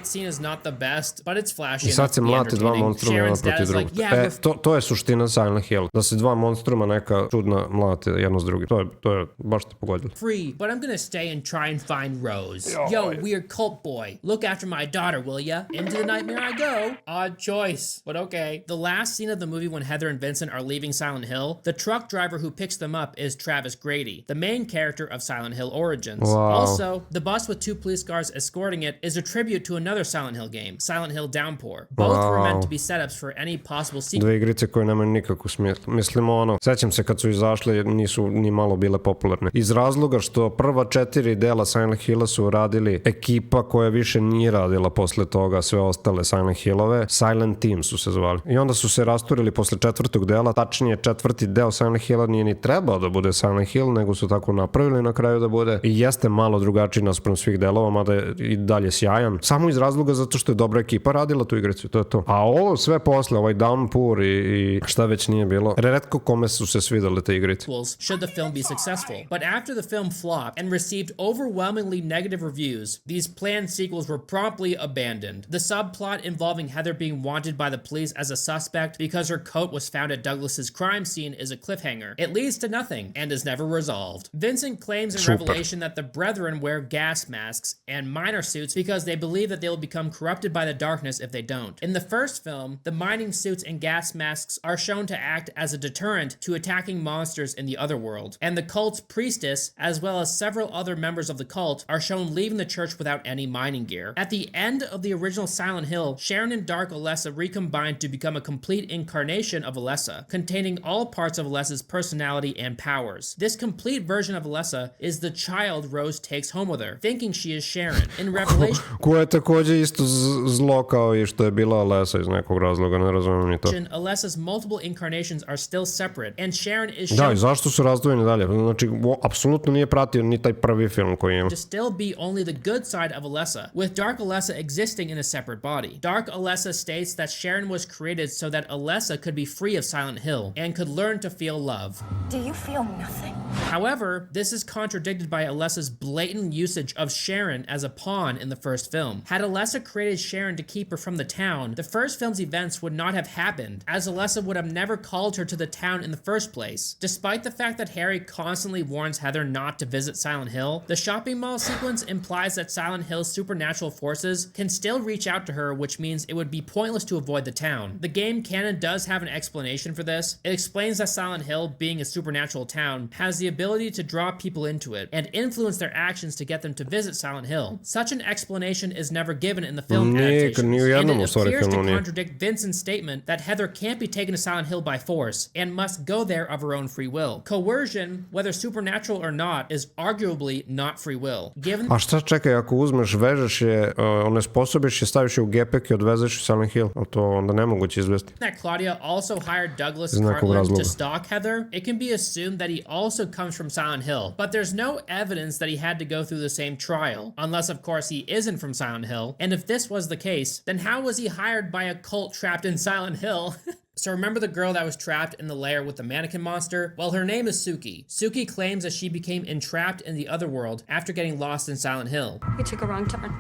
Scene is not the best, but it's flashy. I sad se mlate dva monstruma jedna protiv drugog. To je suština Silent Hill. Da se dva monstruma neka čudna mlate jedno s drugim. To je baš te pogodilo. Free, but I'm gonna stay and try and find Rose. Yo, weird cult boy. Look after my daughter, will ya? Into the nightmare I go. Odd choice, but okay. The last scene of the movie when Heather and Vincent are leaving Silent Hill, the truck driver who picks them up is Travis Grady, the main character of Silent Hill Origins. Wow. Also, the bus with two police cars escorting it is a tribute to another Silent Hill game, Silent Hill Downpour. Both were meant to be setups for any possible sequel. Dve igrice koje nemaju nikakvu smisla. Mislim ono, sećam se kad su izašle, nisu ni malo bile popularne. Iz razloga što prva 4 dela Silent Hilla su radili ekipa koja više nije radila posle toga sve ostale Silent Hillove. Silent Team su se zvali. I onda su se rasturili posle 4. dela, tačnije 4. deo Silent Hilla nije ni trebao da bude Silent Hill, nego su tako napravili na kraju da bude. I jeste malo drugačiji naspram svih delova, mada je i dalje sjajan. Samo iz razloga zato što je dobra ekipa radila tu igricu, to je to. A ovo sve posle, ovaj Downpour i šta već nije bilo, retko kome su se svidale te igrice. Should the film be successful. But after the film flopped and received overwhelmingly negative reviews, these planned sequels were promptly abandoned. The subplot involving Heather being wanted by the police as a suspect because her coat was found at Douglas's crime scene is a cliffhanger. It leads to nothing and is never resolved. Vincent claims in Revelation that the Brethren wear gas masks and miner suits because they believe that they will become corrupted by the darkness if they don't. In the first film, the mining suits and gas masks are shown to act as a deterrent to attacking monsters in the other world, and the cult's priestess, as well as several other members of the cult, are shown leaving the church without any mining gear. At the end of the original Silent Hill, Sharon and Dark Alessa recombined to become a complete incarnation of Alessa, containing all parts of Alessa's personality and powers. This complete version of Alessa is the child Rose takes home with her, thinking she is Sharon. In Revelation... Koja je takođe takođe isto zlo kao i što je bila Alessa iz nekog razloga, ne razumijem ni to. Alessa's multiple incarnations are still separate, and Sharon is Da, i zašto su razdvojeni dalje? Znači, apsolutno nije pratio ni taj prvi film koji ima. to still be only the good side of Alessa, with Dark Alessa existing in a separate body. Dark Alessa states that Sharon was created so that Alessa could be free of Silent Hill and could learn to feel love. Do you feel nothing? However, this is contradicted by Alessa's blatant usage of Sharon as a pawn in the first film. Had Alessa created Sharon to keep her from the town, the first film's events would not have happened, as Alessa would have never called her to the town in the first place. Despite the fact that Harry constantly warns Heather not to visit Silent Hill, the shopping mall sequence implies that Silent Hill's supernatural forces can still reach out to her, which means it would be pointless to avoid the town. The game canon does have an explanation for this. It explains that Silent Hill, being a supernatural town, has the ability to draw people into it and influence their actions to get them to visit Silent Hill. Such an explanation is never given in the film adaptations, and it appears to contradict Vincent's statement that Heather can't be taken to Silent Hill by force and must go there of her own free will. Coercion, whether supernatural or not, is arguably not free will. A šta čekaj, ako uzmeš, vežeš je, onesposobiš je, staviš je u gepek i odvezeš u Silent Hill, ali to onda nemoguće izvesti. That Claudia also hired Douglas Cartland to stalk Heather, it can be assumed that he also comes from Silent Hill, but there's no evidence that he had to go through the same trial, unless of course he isn't from Silent Hill, and if this was the case, then how was he hired by a cult trapped in Silent Hill? So remember the girl that was trapped in the lair with the mannequin monster? Well, her name is Suki. Suki claims that she became entrapped in the other world after getting lost in Silent Hill. We took a wrong turn.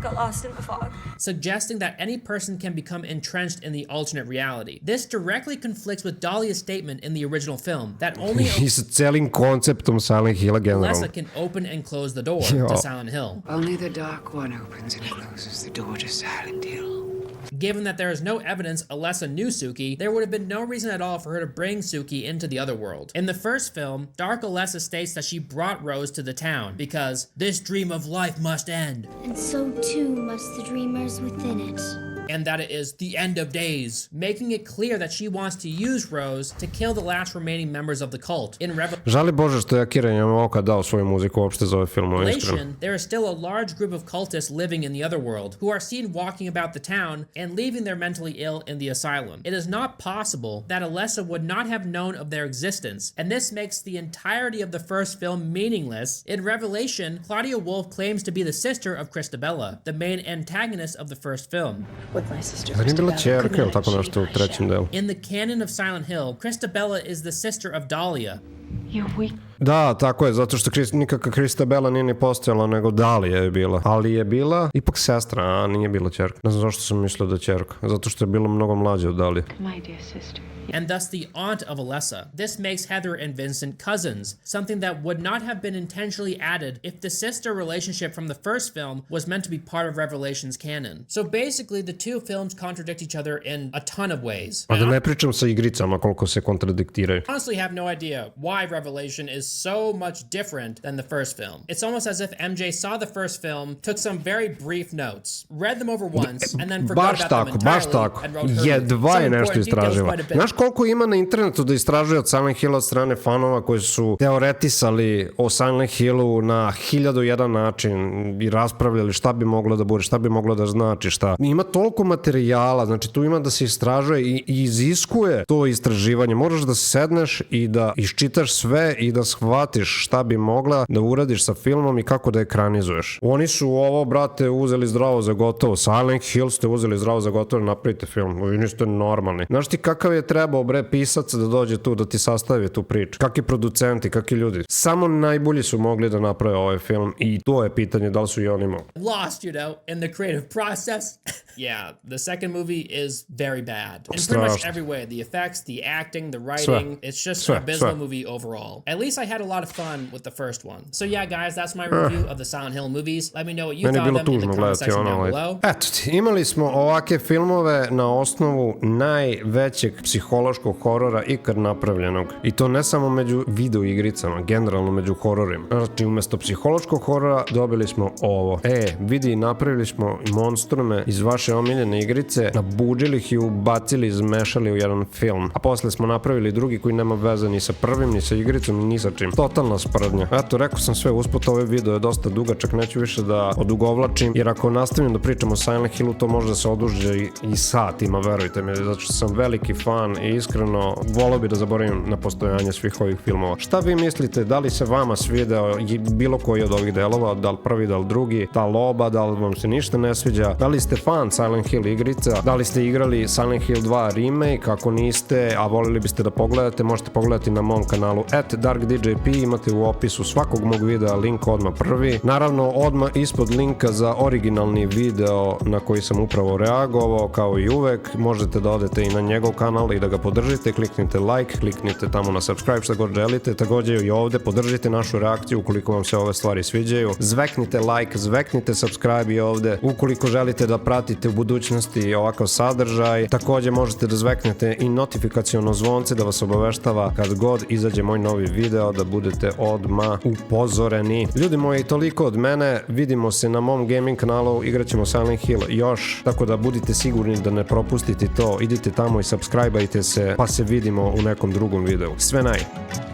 Got lost in the fog. Suggesting that any person can become entrenched in the alternate reality. This directly conflicts with Dahlia's statement in the original film that only I sa celim konceptom Silent Hilla generalno. Alessa can open and close the door to Silent Hill. Only the Dark One opens and closes the door to Silent Hill. Given that there is no evidence Alessa knew Suki, there would have been no reason at all for her to bring Suki into the other world. In the first film, Dark Alessa states that she brought Rose to the town because this dream of life must end. And so too must the dreamers within it. And that it is the end of days, making it clear that she wants to use Rose to kill the last remaining members of the cult. In Žali Bože što je Akira Yamaoka dao svoju muziku uopšte za ove filmove, iskreno. There is still a large group of cultists living in the other world who are seen walking about the town and leaving their mentally ill in the asylum. It is not possible that Alessa would not have known of their existence, and this makes the entirety of the first film meaningless. In Revelation, Claudia Wolf claims to be the sister of Christabella, the main antagonist of the first film. In the canon of Silent Hill, Christabella is the sister of Dahlia. Da, tako je, zato što nikakva Christabella nije ni postojala, nego Dahlia je bila. Ali je bila ipak sestra, a nije bila ćerka. Ne znam zašto sam mislio da je ćerka. Zato što je bila mnogo mlađa od Dahlia. My dear sister. And thus the aunt of Alessa. This makes Heather and Vincent cousins, something that would not have been intentionally added if the sister relationship from the first film was meant to be part of Revelation's canon. So basically, the two films contradict each other in a ton of ways. A da ne pričam sa igricama koliko se kontradiktiraju. I honestly have no idea why Revelation is so much different than the first film. It's almost as if MJ saw the first film, took some very brief notes, read them over once, and then forgot about them entirely. Baš tako. Jedva je nešto istraživa. Znaš koliko ima na internetu da istražuje od Silent Hilla od strane fanova koji su teoretisali o Silent Hillu na 1001 način i raspravljali šta bi moglo da bude, šta bi moglo da znači, šta. Ima toliko materijala, znači tu ima da se istražuje i iziskuje to istraživanje. Moraš da sedneš i da iščitaš sve i da shvatiš šta bi mogla da uradiš sa filmom i kako da ekranizuješ. Oni su ovo, brate, uzeli zdravo za gotovo. Silent Hill ste uzeli zdravo za gotovo da napravite film. Vi niste normalni. Znaš ti kakav je trebao bre pisac da dođe tu, da ti sastavi tu priču. Kakvi producenti, kakvi ljudi. Samo najbolji su mogli da naprave ovaj film i to je pitanje da li su i oni mogli. Lost, you know, in the creative process. Yeah, the second movie is very bad. In pretty much every way. The effects, the acting, the writing. It's just an abysmal movie overall. At least I had a lot of fun with the first one. So yeah, guys, that's my review of the Silent Hill movies. Let me know what you thought of them in the comment section down below. Eto, imali smo ovake filmove na osnovu najvećeg psihološkog horora ikad napravljenog. I to ne samo među video igricama, generalno među hororima. Znači, umesto psihološkog horora dobili smo ovo. Vidi, napravili smo monstrume iz vaše omiljene igrice, nabuđili ih i ubacili, izmešali u jedan film. A posle smo napravili drugi koji nema veze ni sa prvim, ni sa igricom, ni sa preskočim. Totalna sprdnja. Eto, rekao sam sve usput, ovaj video je dosta dugačak, neću više da odugovlačim, jer ako nastavim da pričam o Silent Hillu, to može da se oduži i satima, verujte mi, zato što sam veliki fan i iskreno voleo bi da zaboravim na postojanje svih ovih filmova. Šta vi mislite, da li se vama svideo bilo koji od ovih delova, da li prvi, da li drugi, ta loba, da li vam se ništa ne sviđa, da li ste fan Silent Hill igrica, da li ste igrali Silent Hill 2 remake, ako niste, a volili biste da pogledate, možete pogledati na mom kanalu @darkdjp, imate u opisu svakog mog videa link odmah prvi. Naravno, odmah ispod linka za originalni video na koji sam upravo reagovao, kao i uvek, možete da odete i na njegov kanal i da ga podržite, kliknite like, kliknite tamo na subscribe šta god želite, takođe i ovde podržite našu reakciju ukoliko vam se ove stvari sviđaju, zveknite like, zveknite subscribe i ovde ukoliko želite da pratite u budućnosti ovakav sadržaj, takođe možete da zveknete i notifikaciono zvonce da vas obaveštava kad god izađe moj novi video, da budete odmah upozoreni. Ljudi moji, toliko od mene, vidimo se na mom gaming kanalu, igraćemo Silent Hill još, tako da budite sigurni da ne propustite to, idite tamo i subscribe-ajte se, pa se vidimo u nekom drugom videu. Sve naj!